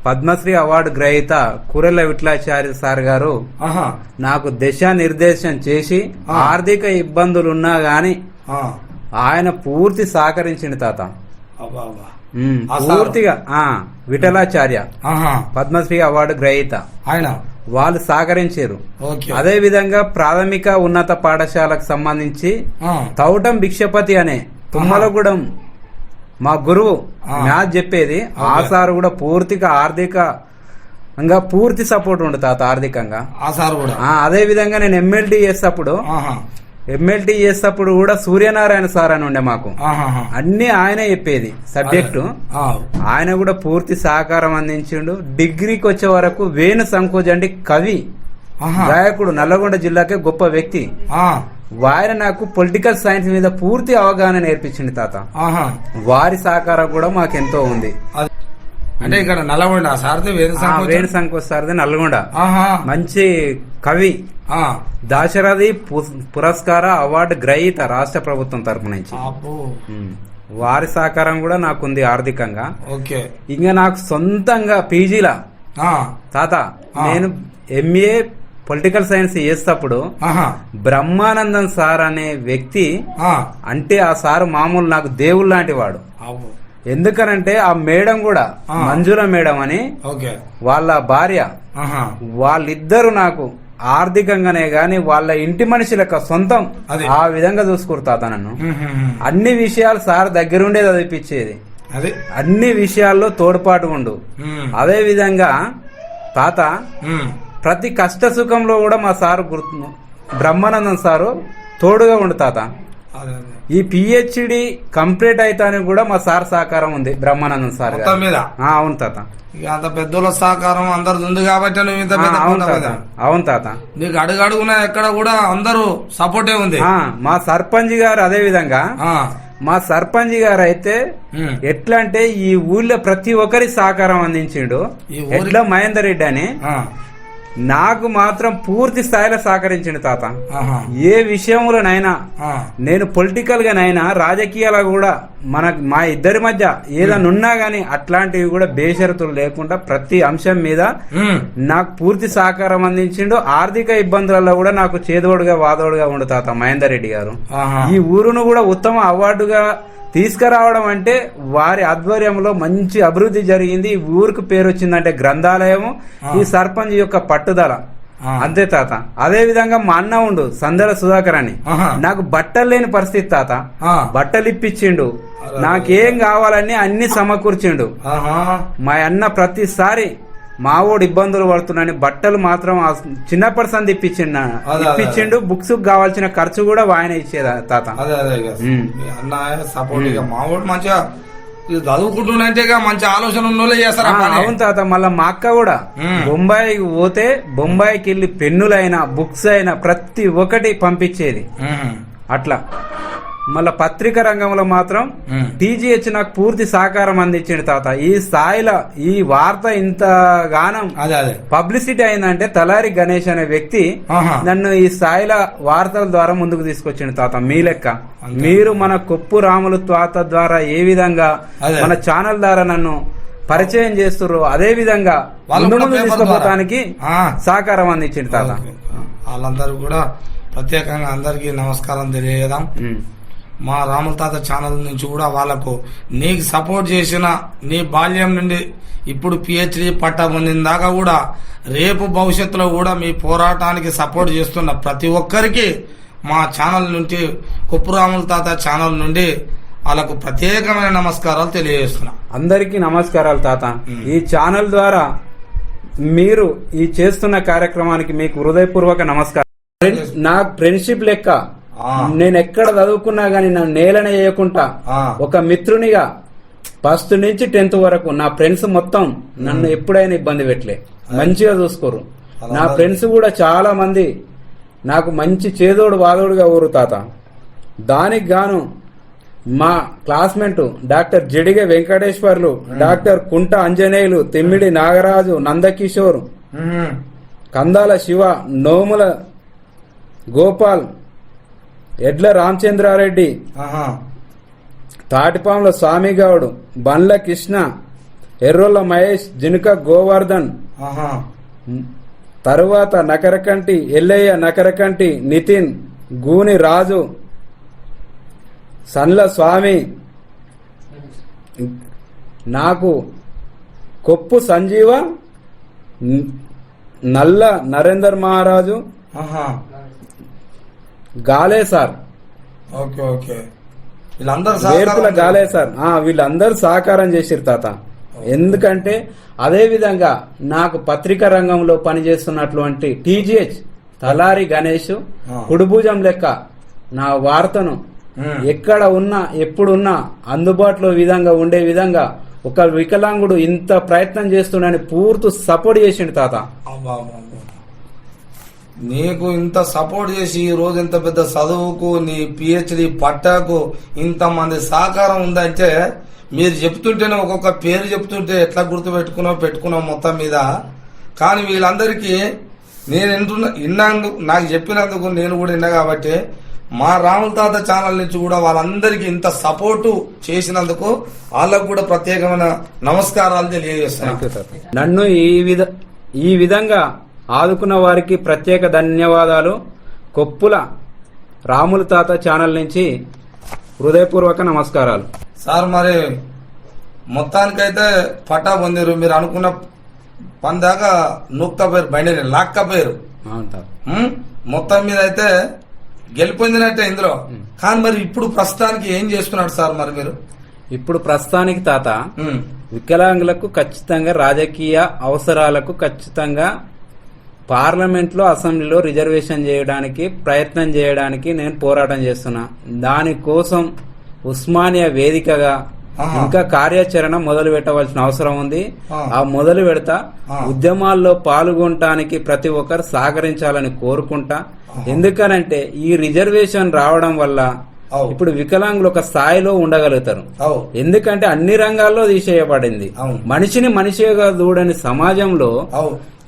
పద్మశ్రీ అవార్డు గ్రహీత కురెల విఠలాచార్య సార్ గారు ఆహా, నాకు నాకు దిశానిర్దేశం చేసి ఆర్థిక ఇబ్బందులున్నా గాని ఆ, ఆయన పూర్తి సహకరించింది తాత. అబ్బా, అబ్బా. ఆ సార్. పూర్తిగా విఠలాచార్య ఆహా, పద్మశ్రీ అవార్డు గ్రహీత ఆయన వాళ్ళు సహకరించారు. ఓకే. అదే విధంగా ప్రాథమిక ఉన్నత పాఠశాలకు సంబంధించి ఆ, తౌటం భిక్షపతి అనే తుమ్మలగూడెం మా గురువు మ్యాథ్స్ చెప్పేది. ఆ సార్ కూడా పూర్తిగా ఆర్థికంగా పూర్తి సపోర్ట్ ఉండు తాత ఆర్థికంగా. ఆ సార్ కూడా. అదే విధంగా నేను ఎమ్మెల్టీ చేసేటప్పుడు ఆహా, కూడా సూర్యనారాయణ సార్ అని ఉండే మాకు. ఆహాహా. అన్ని ఆయనే చెప్పేది సబ్జెక్టు. ఆ, ఆయన కూడా పూర్తి సహకారం అందించిండు. డిగ్రీకి వచ్చే వరకు వేణు సంకోజండి కవి ఆహా, గాయకుడు నల్లగొండ జిల్లాకే గొప్ప వ్యక్తి. ఆ, వారి నాకు పొలిటికల్ సైన్స్ మీద పూర్తి అవగాహన నేర్పించింది తాత. ఆహా. వారి సహకారం కూడా మాకెంతో ఉంది. అది- అంటే ఇక్కడ నల్లగొండ సార్ది వేరే వేణు సంకోజ్ సార్ది నల్గొండ. ఆహా, మంచి కవి, ఆ, దాశరథి పురస్కార అవార్డు గ్రహీత రాష్ట్ర ప్రభుత్వం తరపు నుంచి. అబ్బో. వారి సహకారం కూడా నాకుంది ఆర్థికంగా. ఓకే. ఇంకా నాకు సొంతంగా పీజీలా ఆ, తాత నేను ఎంఏ పొలిటికల్ సైన్స్ చేసేటప్పుడు ఆహా, బ్రహ్మానందం సార్ అనే వ్యక్తి ఆ, అంటే ఆ సారు మామూలు నాకు దేవుడు లాంటి వాడు. అబ్బో. ఎందుకనంటే ఆ మేడం కూడా మంజుల మేడం అని ఓకే. వాళ్ళ భార్య, ఆహా, వాళ్ళిద్దరు నాకు ఆర్థికంగానే గాని వాళ్ళ ఇంటి మనిషి లెక్క సొంతం అది. ఆ విధంగా చూసుకుంటాత నన్ను. ఉహుహు. అన్ని విషయాలు సార్ దగ్గరుండే చదివిపించేది. అది. అన్ని విషయాల్లో తోడ్పాటు ఉండు. ఉమ్, అదే విధంగా తాత ఉమ్, ప్రతి కష్ట సుఖంలో కూడా మా సారు బ్రహ్మానందం సారు తోడుగా ఉండు తాత. అదే, అదే. ఈ పిహెచ్డి కంప్లీట్ అయితానికి కూడా మా సార్ సహకారం ఉంది బ్రహ్మానందం సార్ గారు. మొత్తం మీద అవును తాత. ఇక అంత పెద్దోళ్ళ సహకారం అందరిది ఉంది కాబట్టి నువ్వు ఇంత పెద్ద అవును కొండ తాత. మీద. అవును తాత. నీకు అడుగడుగునా ఎక్కడ కూడా అందరూ సపోర్టే ఉంది. మా సర్పంచ్ గారు అదే విధంగా ఆ, మా సర్పంచ్ గారు అయితే ఉమ్, ఎట్లా అంటే ఈ ఊళ్ళో ప్రతి ఒక్కరి సహకారం అందించిండు. ఈ ఊరి- ఎట్లా మహేందర్ రెడ్డి అని ఆ, నాకు మాత్రం పూర్తి స్థాయిలో సహకరించిండు తాత. ఆహా, ఏ విషయంలోనైనా ఆ, నేను పొలిటికల్ గానైనా రాజకీయాల కూడా మా ఇద్దరి మధ్య ఏదైనా ఉన్నా గానీ అట్లాంటివి కూడా బేషరతులు లేకుండా ప్రతి అంశం మీద ఉమ్, నాకు పూర్తి సహకారం అందించిండు. ఆర్థిక ఇబ్బందులలో కూడా నాకు చేదోడుగా వాదోడుగా ఉండు తాత మహేందర్ రెడ్డి గారు. ఆహా, ఈ ఊరును కూడా ఉత్తమ అవార్డుగా తీసుకురావడం అంటే వారి ఆధ్వర్యంలో మంచి అభివృద్ధి జరిగింది. ఈ ఊరికి పేరు వచ్చిందంటే గ్రంథాలయము, ఈ సర్పంచ్ యొక్క పట్టుదల. ఆ. అంతే తాత. అదే విధంగా మా అన్న ఉండు సందల సుధాకర్ అని, ఆహా. నాకు బట్టలు లేని పరిస్థితి తాత. ఆ, బట్టలు ఇప్పించిండు, నాకేం కావాలని అన్ని సమకూర్చిండు. ఆహా, మా అన్న ప్రతిసారి మావోడు ఇబ్బందులు పడుతున్నాని బట్టలు మాత్రం చిన్నప్పటి సంది ఇప్పించిండు. బుక్స్ కావాల్సిన ఖర్చు కూడా ఆయన ఇచ్చేదా తాత. అదే అదే ఇక. ఉమ్. మీ అన్న సపోర్ట్ ఇక మా వాడు మంచిగా ఇది చదువుకుంటున్నంటే ఇక మంచి ఆలోచన ఉన్నోళ్ళే చేస్తారు ఆ పని. అవును తాత. మళ్ళా మా అక్క కూడా బొంబాయికి పోతే బొంబాయికి వెళ్ళి పెన్నులైనా బుక్స్ అయినా ప్రతి ఒక్కటి పంపించేది. ఉమ్, అట్లా మళ్ళా పత్రిక రంగంలో మాత్రం టీజీహెచ్ నాకు పూర్తి సహకారం అందించింది తాత. ఈ స్థాయిలో ఈ వార్త ఇంతగానం అదే అదే పబ్లిసిటీ అయిందంటే తలారి గణేష్ అనే వ్యక్తి ఆహా. నన్ను ఈ స్థాయిలో వార్తల ద్వారా ముందుకు తీసుకొచ్చిండు తాత. మీ లెక్క మీరు మన కొప్పు రాములు తాత ద్వారా ఏ విధంగా అదే. మన ఛానల్ ద్వారా నన్ను పరిచయం చేస్తుర్రు అదే విధంగా వాళ్ళు ముందు కూడా ముందు పేపర్ తీసుకుపోతానికి ఆ. సహకారం అందించిండు తాత. ఓకే. వాళ్ళందరూ కూడా ప్రత్యేకంగా అందరికీ నమస్కారం తెలియజేద్దాం. ఉమ్. మా రాముల తాత ఛానల్ నుంచి కూడా వాళ్ళకు నీకు సపోర్ట్ చేసిన నీ బాల్యం నుండి ఇప్పుడు పిహెచ్డి పట్టా పొందిన దాకా కూడా రేపు భవిష్యత్తులో కూడా మీ పోరాటానికి సపోర్ట్ చేస్తున్న ప్రతి ఒక్కరికి మా ఛానల్ నుంచి కొప్పు రాముల తాత ఛానల్ నుండి వాళ్ళకు ప్రత్యేకమైన నమస్కారాలు తెలియజేస్తున్నా. అందరికీ నమస్కారాలు తాత. ఈ ఛానల్ ద్వారా మీరు ఈ చేస్తున్న కార్యక్రమానికి మీకు హృదయపూర్వక నమస్కారం. నా ఫ్రెండ్షిప్ లెక్క నేను ఎక్కడ చదువుకున్నా గానీ నన్ను నేలనే చేయకుండా ఒక మిత్రునిగా ఫస్ట్ నుంచి 10th వరకు నా ఫ్రెండ్స్ మొత్తం నన్ను ఎప్పుడైనా ఇబ్బంది పెట్టలే, మంచిగా చూసుకోరు. నా ఫ్రెండ్స్ కూడా చాలా మంది నాకు మంచి చేదోడు వాదోడుగా ఊరు తాత. దానికి గాను మా క్లాస్మేట్ డాక్టర్ జడిగ వెంకటేశ్వర్లు, డాక్టర్ కుంట అంజనేయులు, తెమ్మిడి నాగరాజు, నందకిషోర్, కందాల శివ, నోముల గోపాల్, ఎడ్ల రామచంద్రారెడ్డి, ఆహా, తాటిపాముల స్వామిగౌడ్, బండ్ల కృష్ణ, ఎర్రోళ్ళ మహేష్, జినుక గోవర్ధన్, ఆహా, తరువాత నకరకంటి ఎల్లయ్య, నకరకంటి నితిన్, గూని రాజు, సండ్ల స్వామి, నాకు కొప్పు సంజీవ, నల్ల నరేందర్ మహారాజు, ఆహా. గాలే సార్, ఓకే ఓకే, వీళ్ళందరూ వేర్పుల సహకారం గాలే సార్, వీళ్ళందరూ సహకారం చేసిరు తాత. ఎందుకంటే అదే విధంగా నాకు పత్రికా రంగంలో పనిచేస్తున్నటువంటి టీజీహెచ్ తలారి గణేష్ కుడిభుజం లెక్క నా వార్తను ఎక్కడ ఉన్నా ఎప్పుడున్నా అందుబాటులో విధంగా ఉండే విధంగా ఒక వికలాంగుడు ఇంత ప్రయత్నం చేస్తున్నాడని పూర్తి సపోర్ట్ చేసిండు తాత. అబ్బా, అబ్బా, అబ్బా. నీకు ఇంత సపోర్ట్ చేసి ఈ రోజు ఇంత పెద్ద చదువుకు నీ పిహెచ్డి పట్టాకు ఇంతమంది సహకారం ఉందంటే మీరు చెప్తుంటేనే ఒక్కొక్క పేరు చెప్తుంటే ఎట్లా గుర్తు పెట్టుకున్నావు మొత్తం మీద. కానీ వీళ్ళందరికీ నేను విన్నందుకు, నాకు చెప్పినందుకు నేను కూడా విన్నా కాబట్టి మా రాముల తాత ఛానల్ నుంచి కూడా వాళ్ళందరికీ ఇంత సపోర్టు చేసినందుకు వాళ్ళకు కూడా ప్రత్యేకమైన నమస్కారాలు తెలియజేస్తాను. నన్ను ఈ విధంగా ఆదుకున్న వారికి ప్రత్యేక ధన్యవాదాలు. కొప్పుల రాముల తాత ఛానల్ నుంచి హృదయపూర్వక నమస్కారాలు సార్. మరి మొత్తానికైతే పట్టా పొందిరు, మీరు అనుకున్న పని దాకా నూక్త పేరు బండి లాక్క పేరు మొత్తం మీద అయితే గెలిపొందినట్టే ఇందులో. కానీ మరి ఇప్పుడు ప్రస్తుతానికి ఏం చేస్తున్నారు సార్ మరి మీరు? ఇప్పుడు ప్రస్తుతానికి తాత వికలాంగులకు ఖచ్చితంగా రాజకీయ అవసరాలకు ఖచ్చితంగా పార్లమెంట్లో అసెంబ్లీలో రిజర్వేషన్ చేయడానికి ప్రయత్నం చేయడానికి నేను పోరాటం చేస్తున్నా. దానికోసం ఉస్మానియా వేదికగా ఇంకా కార్యాచరణ మొదలు పెట్టవలసిన అవసరం ఉంది. ఆ మొదలు పెడతా. ఉద్యమాల్లో పాల్గొనటానికి ప్రతి ఒక్కరు సహకరించాలని కోరుకుంటా. ఎందుకనంటే ఈ రిజర్వేషన్ రావడం వల్ల ఇప్పుడు వికలాంగులు ఒక స్థాయిలో ఉండగలుగుతారు. ఎందుకంటే అన్ని రంగాల్లో తీసేయబడింది. మనిషిని మనిషిగా చూడని సమాజంలో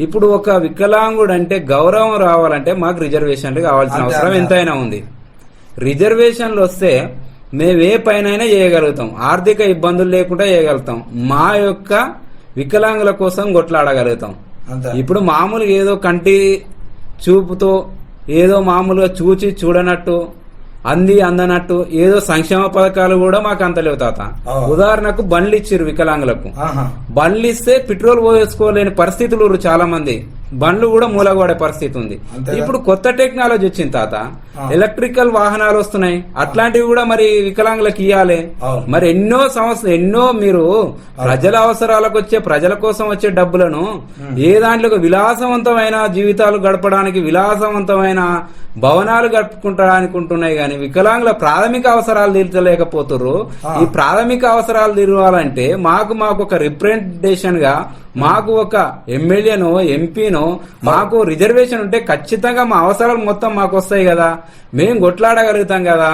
ఇప్పుడు ఒక వికలాంగుడు అంటే గౌరవం రావాలంటే మాకు రిజర్వేషన్లు కావాల్సిన అవసరం ఎంతైనా ఉంది. రిజర్వేషన్లు వస్తే మేము ఏ పైనైనా చేయగలుగుతాం, ఆర్థిక ఇబ్బందులు లేకుండా చేయగలుగుతాం, మా యొక్క వికలాంగుల కోసం కొట్లాడగలుగుతాం. ఇప్పుడు మామూలుగా ఏదో కంటి చూపుతో ఏదో మామూలుగా చూచి చూడనట్టు అందనట్టు ఏదో సంక్షేమ పథకాలు కూడా మాకు అంత లేవు తాత. ఉదాహరణకు బండ్లు ఇచ్చిర్రు వికలాంగులకు, బండ్లు ఇస్తే పెట్రోల్ పోసుకోలేని పరిస్థితులు చాలా మంది, బండ్లు కూడా మూలగొడే పరిస్థితి ఉంది. ఇప్పుడు కొత్త టెక్నాలజీ వచ్చింది తాత, ఎలక్ట్రికల్ వాహనాలు వస్తున్నాయి. అట్లాంటివి కూడా మరి వికలాంగులకు ఇవ్వాలి. మరి ఎన్నో మీరు ప్రజల అవసరాలకు వచ్చే ప్రజల కోసం వచ్చే డబ్బులను ఏ దాంట్లో విలాసవంతమైన జీవితాలు గడపడానికి విలాసవంతమైన భవనాలు గడుపుకుంటానికి ఉంటున్నాయి. కానీ వికలాంగుల ప్రాథమిక అవసరాలు తీర్చలేకపోతున్నారు. ఈ ప్రాథమిక అవసరాలు తీరాలంటే మాకు ఒక రిప్రజెంటేషన్ గా మాకు ఒక ఎమ్మెల్యేనో ఎంపీనో మాకు రిజర్వేషన్ ఉంటే ఖచ్చితంగా మా అవసరాలు మొత్తం మాకు వస్తాయి కదా, మేము కొట్లాడగలుగుతాం కదా.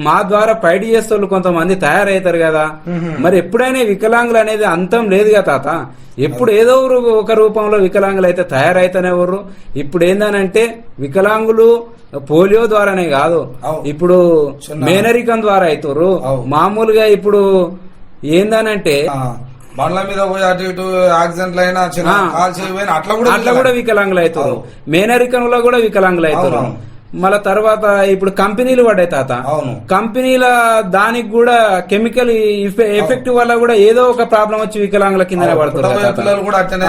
మా ద్వారా ఫైట్ చేసే కొంతమంది తయారవుతారు కదా. మరి ఎప్పుడైనా వికలాంగులు అనేది అంతం లేదు కదా తాత. ఎప్పుడు ఏదో ఒక రూపంలో వికలాంగులు అయితే తయారైతేనే ఎవరు. ఇప్పుడు ఏందనంటే వికలాంగులు పోలియో ద్వారానే కాదు, ఇప్పుడు మేనరికం ద్వారా అవుతారు. మామూలుగా ఇప్పుడు ఏందనంటే బండ్ల మీద పోయి అటు ఇటు యాక్సిడెంట్లు అయినా అట్లా కూడా వికలాంగులు అవుతారు. మేనరికంలో కూడా వికలాంగులు అవుతారు. మళ్ళా తర్వాత ఇప్పుడు కంపెనీలు పడ్డాయి తాత. కంపెనీల దానికి కూడా కెమికల్ ఎఫెక్ట్ వల్ల కూడా ఏదో ఒక ప్రాబ్లం వచ్చి వికలాంగుల కిందనే పడుతున్నారు.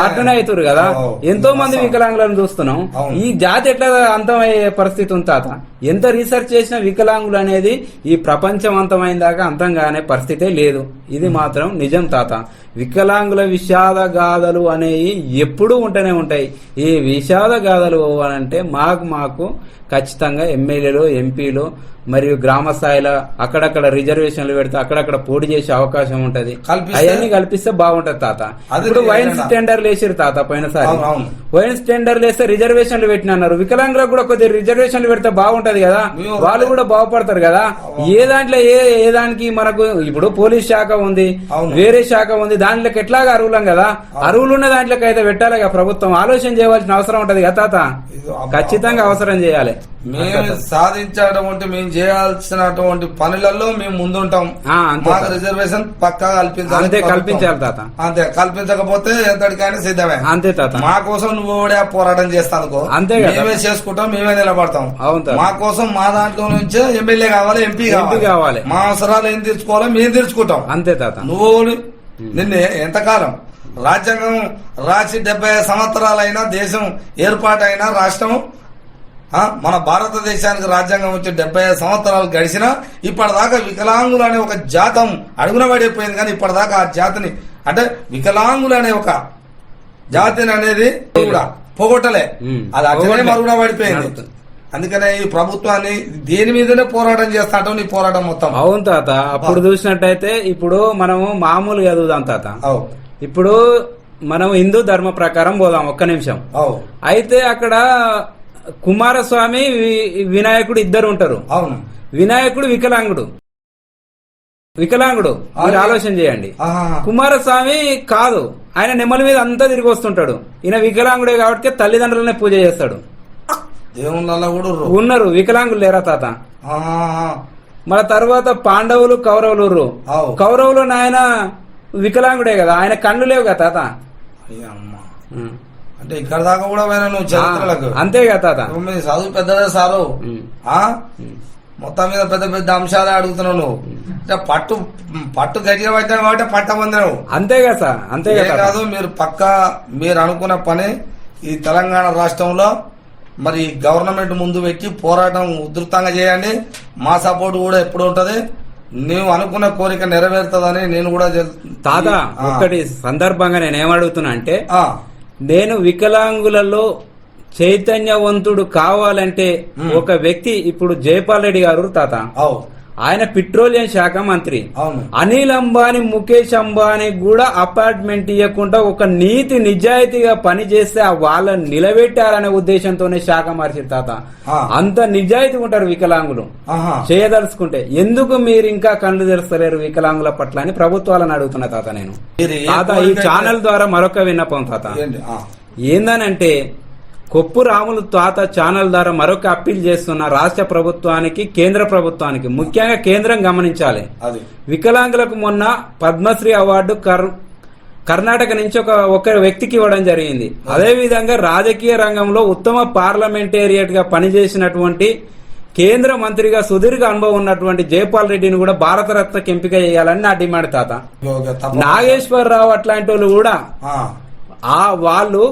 అట్లనే అవుతారు కదా. ఎంతో మంది వికలాంగులను చూస్తున్నాం. ఈ జాతి ఎట్లా అంతమయ్యే పరిస్థితి ఉంది తాత. ఎంత రీసెర్చ్ చేసినా వికలాంగులు అనేది ఈ ప్రపంచం అంతమైన దాకా అంతం కానే పరిస్థితే లేదు. ఇది మాత్రం నిజం తాత. వికలాంగుల విషాద గాథలు అనేవి ఎప్పుడూ ఉంటూనే ఉంటాయి. ఈ విషాద గాథలు అంటే మాకు ఖచ్చితంగా ఎమ్మెల్యేలు ఎంపీలు మరియు గ్రామ స్థాయిలో అక్కడక్కడ రిజర్వేషన్లు పెడితే అక్కడక్కడ పోటీ చేసే అవకాశం ఉంటది. అవన్నీ కల్పిస్తే బాగుంటది తాత. ఇప్పుడు వైన్స్ టెండర్లు వేసారు తాత. పోయినసారి వైన్స్ టెండర్లు వేస్తే రిజర్వేషన్లు పెట్టినన్నారు. వికలాంగులకు కూడా కొద్దిగా రిజర్వేషన్లు పెడితే బాగుంటది కదా, వాళ్ళు కూడా బాగుపడతారు కదా. ఏ దాంట్లో ఏ దానికి మనకు ఇప్పుడు పోలీస్ శాఖ ఉంది, వేరే శాఖ ఉంది, దాంట్లోకి ఎట్లాగా అర్హులం కదా. అర్హులున్న దాంట్లోకి అయితే పెట్టాలి కదా ప్రభుత్వం. ఆలోచన చేయవలసిన అవసరం ఉంటది కదా తాత. ఖచ్చితంగా అవసరం చేయాలి. మేము సాధించేటువంటి మేము చేయాల్సినటువంటి పనులలో మేము ముందుంటాం. అంతే మాకు రిజర్వేషన్ పక్కా అంతే కల్పించాలి తాత. అంతే కల్పించకపోతే ఎంతటికైనా సిద్ధమే. అంతే తాత. మా కోసం నువ్వు కూడా పోరాటం చేస్తానుకో, అంతే మేమే చేసుకుంటాం, మేమే నిలబడతాం. అవును. మా కోసం మా దాంట్లో నుంచే ఎమ్మెల్యే కావాలి, ఎంపీ కావాలి. మా అవసరాలు ఏం తీర్చుకోవాలో మేము తీర్చుకుంటాం. అంతే తాత. నువ్వు నిన్నే ఎంతకాలం రాజ్యాంగం రాసి 70 సంవత్సరాలైనా దేశం ఏర్పాటైనా రాష్ట్రం మన భారతదేశానికి రాజ్యాంగం వచ్చి 75 సంవత్సరాలు గడిచినా ఇప్పటిదాకా వికలాంగులు అనే ఒక జాతం అడుగున పడిపోయింది. కానీ ఇప్పటిదాకా ఆ జాతిని అంటే వికలాంగులు అనే ఒక జాతిని అనేది కూడా పోగొట్టలే, అది అట్లనే మరుగున పడిపోయింది. అందుకనే ఈ ప్రభుత్వాన్ని దేని మీదనే పోరాటం చేస్తాంటాం. నీ పోరాటం మొత్తం. అవును తాత. అప్పుడు చూసినట్టయితే ఇప్పుడు మనము మామూలుగా చదువుదాం తాత. ఇప్పుడు మనం హిందూ ధర్మ ప్రకారం పోదాం ఒక్క నిమిషం. అయితే అక్కడ కుమారస్వామి వినాయకుడు ఇద్దరు ఉంటారు. అవును. వినాయకుడు వికలాంగుడు మీరు ఆలోచన చేయండి. కుమారస్వామి కాదు, ఆయన నెమ్మల మీద అంతా తిరిగి వస్తుంటాడు. ఈయన వికలాంగుడే కాబట్టి తల్లిదండ్రులనే పూజ చేస్తాడు. దేవుళ్ళ కూడా ఉన్నారు వికలాంగులు లేరా తాత? మన తర్వాత పాండవులు కౌరవులు. కౌరవులు ఆయన వికలాంగుడే కదా, ఆయన కళ్ళు లేవు కదా తాత. అంటే ఇక్కడ దాకా కూడా నువ్వు చరిత్రలకు అంతే కదా తాత. చదువు పెద్దదే సారు, మొత్తం మీద పెద్ద పెద్ద అంశాలే అడుగుతున్నావు నువ్వు. అంటే పట్టు గట్టిగా పట్టావు కాబట్టి పట్ట పొందినావు. అంతే కదా సార్. అంతే కాదు, మీరు పక్కా మీరు అనుకున్న పని ఈ తెలంగాణ రాష్ట్రంలో మరి గవర్నమెంట్ ముందు పెట్టి పోరాటం ఉధృతంగా చేయండి. మా సపోర్ట్ కూడా ఎప్పుడు ఉంటది. నీవు అనుకున్న కోరిక నెరవేరుతుందని నేను కూడా తాత. ఒక్కటి సందర్భంగా నేను ఏమడుగుతున్నా అంటే, నేను వికలాంగులలో చైతన్యవంతుడు కావాలంటే ఒక వ్యక్తి ఇప్పుడు జైపాల్ రెడ్డి గారు తాత, ఆయన పెట్రోలియం శాఖ మంత్రి. అనిల్ అంబానీ, ముఖేష్ అంబానీ కూడా అపార్ట్మెంట్ ఇవ్వకుండా ఒక నీతి నిజాయితీగా పని చేస్తే వాళ్ళని నిలబెట్టారనే ఉద్దేశంతోనే శాఖ మార్చారు తాత. అంత నిజాయితీ ఉంటారు వికలాంగులు చేయదలుచుకుంటే. ఎందుకు మీరు ఇంకా కళ్ళు తెరుస్తలేరు వికలాంగుల పట్ల అని ప్రభుత్వాలను అడుగుతున్నా తాత నేను. తాత, ఈ ఛానల్ ద్వారా మరొక విన్నపం తాత ఏందనంటే, కొప్పు రాములు తాత ఛానల్ ద్వారా మరొక అప్పీల్ చేస్తున్న రాష్ట్ర ప్రభుత్వానికి, కేంద్ర ప్రభుత్వానికి, ముఖ్యంగా కేంద్రం గమనించాలి. వికలాంగులకు మొన్న పద్మశ్రీ అవార్డు కర్ణాటక నుంచి ఒక వ్యక్తికి ఇవ్వడం జరిగింది. అదే విధంగా రాజకీయ రంగంలో ఉత్తమ పార్లమెంటేరియట్ గా పనిచేసినటువంటి కేంద్ర మంత్రిగా సుదీర్ఘ అనుభవం ఉన్నటువంటి జైపాల్ రెడ్డిని కూడా భారతరత్నకి ఎంపిక చేయాలని నా డిమాండ్ తాత. నాగేశ్వరరావు అట్లాంటి వాళ్ళు కూడా వాళ్ళు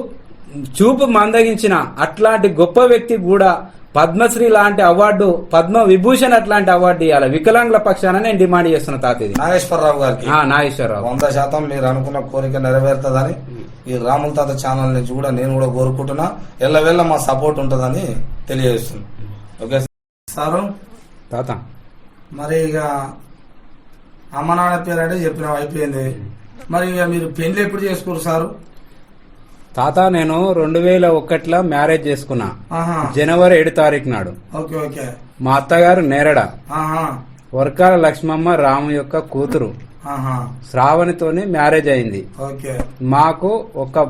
చూపు మందగించిన అట్లాంటి గొప్ప వ్యక్తి కూడా పద్మశ్రీ లాంటి అవార్డు, పద్మ విభూషణ్ అట్లాంటి అవార్డు ఇవ్వాలి వికలాంగుల పక్షాన నేను డిమాండ్ చేస్తున్నా తాత. ఇది నాగేశ్వరరావు గారికి. నాగేశ్వరరావు 100% మీరు అనుకున్న కోరిక నెరవేరుతుందని ఈ రాముల తాత ఛానల్ నుంచి కూడా నేను కూడా కోరుకుంటున్నా. ఎల్లవేళ్ళ మా సపోర్ట్ ఉంటుందని తెలియజేస్తున్నా. ఓకే సారు తాత. మరి ఇక అమ్మ నాన్న పేరు అంటే చెప్పిన అయిపోయింది. మరి ఇక మీరు పెళ్లి ఎప్పుడు చేసుకోరు సారు? తాత, నేను 2001లో మ్యారేజ్ చేసుకున్నా, జనవరి 7 తారీఖు నాడు. మా అత్తగారు నేరడ, వర్కాల లక్ష్మమ్మ రాము యొక్క కూతురు శ్రావణితోని మ్యారేజ్ అయింది. మాకు ఒక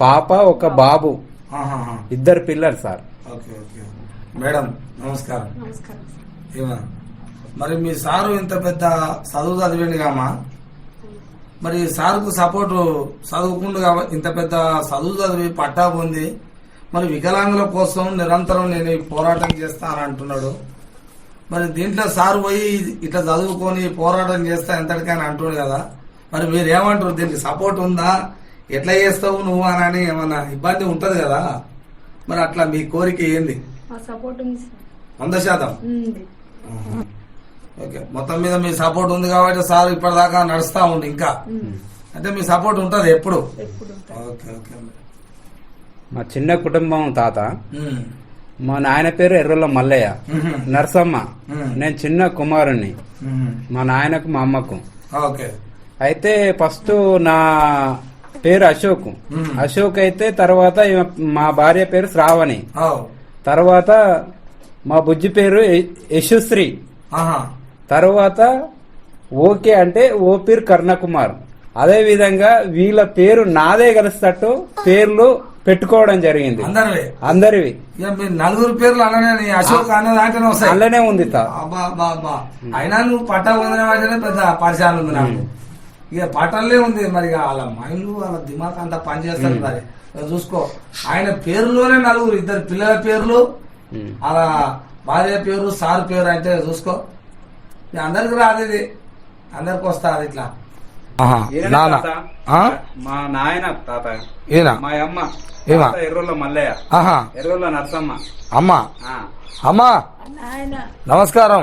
పాప ఒక బాబు, ఇద్దరు పిల్లలు సార్. మేడం నమస్కారం. మరి మీ సారు ఇంత పెద్ద చదువు చదివింది కామా, మరి సార్కు సపోర్టు చదువుకుంటూ ఇంత పెద్ద చదువు చదివి పట్టా పొంది మరి వికలాంగుల కోసం నిరంతరం నేను పోరాటం చేస్తాను అంటున్నాడు. మరి దీంట్లో సార్ పోయి ఇట్లా చదువుకొని పోరాటం చేస్తా ఎంతటికైనా అంటున్నాడు కదా, మరి మీరు ఏమంటారు? దీనికి సపోర్ట్ ఉందా? ఎట్లా చేస్తావు నువ్వు అని ఏమన్నా ఇబ్బంది ఉంటది కదా, మరి అట్లా మీ కోరిక ఏంది? 100%. ఓకే, మొత్తం మీద మీ సపోర్ట్ ఉంది కాబట్టి సార్ ఇప్పటిదాకా నడుస్తా ఉండి ఇంకా అంటే మీ సపోర్ట్ ఉంటది ఎప్పుడు. Okay okay. మా చిన్న కుటుంబం తాత. మా నాయన పేరు ఎర్రల మల్లయ్య, నర్సమ్మ, నేను చిన్న కుమారుణ్ణి మా నాయనకు మా అమ్మకు. ఓకే. అయితే ఫస్ట్ నా పేరు అశోక్. అశోక్ అయితే తర్వాత మా భార్య పేరు శ్రావణి, తర్వాత మా బుజ్జి పేరు యశుశ్రీ, తర్వాత ఓకే అంటే ఓపీర్ కర్ణకుమార్. అదే విధంగా వీళ్ళ పేరు నాదే కలిసేటట్టు పేర్లు పెట్టుకోవడం జరిగింది. అందరివి ఇక మీ నలుగురు పేర్లు అలానే అశోక్ అన్న దాంట్లోనే వస్తాయి. అందులోనే ఉంది తాత. అయినా నువ్వు పట్టా పొందిన వాటినే పెద్ద పరిచయాలు ఉంది నాకు. ఇక పట్టలే ఉంది మరి వాళ్ళ మైండ్ వాళ్ళ దిమాగ్ అంతా పనిచేస్తారు. మరి ఇక చూసుకో, ఆయన పేరులోనే నలుగురు, ఇద్దరు పిల్లల పేర్లు, అలా భార్య పేరు, సార్ పేరు అంటే చూసుకో. ఇక అందరికి రాదు ఇది, అందరికి వస్తారు ఇట్లా. మా నాయన తాత, మా అమ్మ ఎర్రోళ్ళ మల్లయ్య, ఎర్రోళ్ళ నర్సమ్మ. అమ్మా అమ్మా నమస్కారం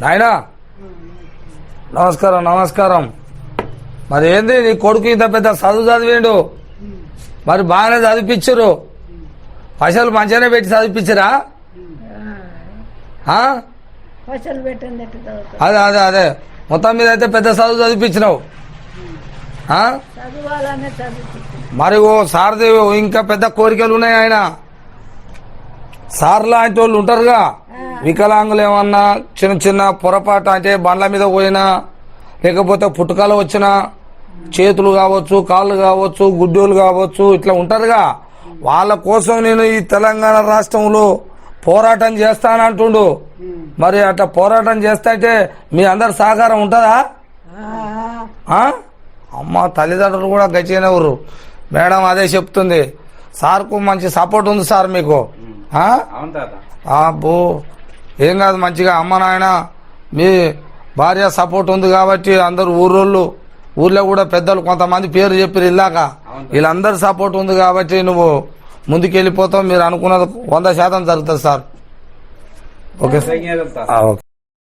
నాయనా, నమస్కారం నమస్కారం. మరి ఏంది నీ కొడుకు ఇంత పెద్ద చదువు చదివేండు, మరి బాగానే చదివిపించరు, పైసలు మంచిగానే పెట్టి చదివిపించరా? అదే అదే అదే మొత్తం మీద అయితే పెద్ద చదువు చదివిపించినావు. మరి ఓ సార్ది ఇంకా పెద్ద కోరికలు ఉన్నాయి. ఆయన సార్ లాంటి వాళ్ళు ఉంటారుగా, వికలాంగులు ఏమన్నా చిన్న చిన్న పొరపాటు అంటే బండ్ల మీద పోయినా, లేకపోతే పుట్టుకలు వచ్చినా, చేతులు కావచ్చు, కాళ్ళు కావచ్చు, గుడ్డోలు కావచ్చు, ఇట్లా ఉంటారుగా, వాళ్ళ కోసం నేను ఈ తెలంగాణ రాష్ట్రంలో పోరాటం చేస్తానంటుండు. మరి అట్లా పోరాటం చేస్తాంటే మీ అందరి సహకారం ఉంటుందా? అమ్మ తల్లిదండ్రులు కూడా గచ్చినవరు. మేడం అదే చెప్తుంది, సార్కు మంచి సపోర్ట్ ఉంది సార్ మీకు. అబ్బో ఏం కాదు, మంచిగా అమ్మ నాయన మీ భార్య సపోర్ట్ ఉంది కాబట్టి అందరు ఊర్లో కూడా పెద్దలు కొంతమంది పేరు చెప్పారు ఇల్లాక, వీళ్ళందరూ సపోర్ట్ ఉంది కాబట్టి నువ్వు ముందుకెళ్ళిపోతావు. మీరు అనుకున్నది 100% జరుగుతుంది సార్. Okay sir. ఓకే.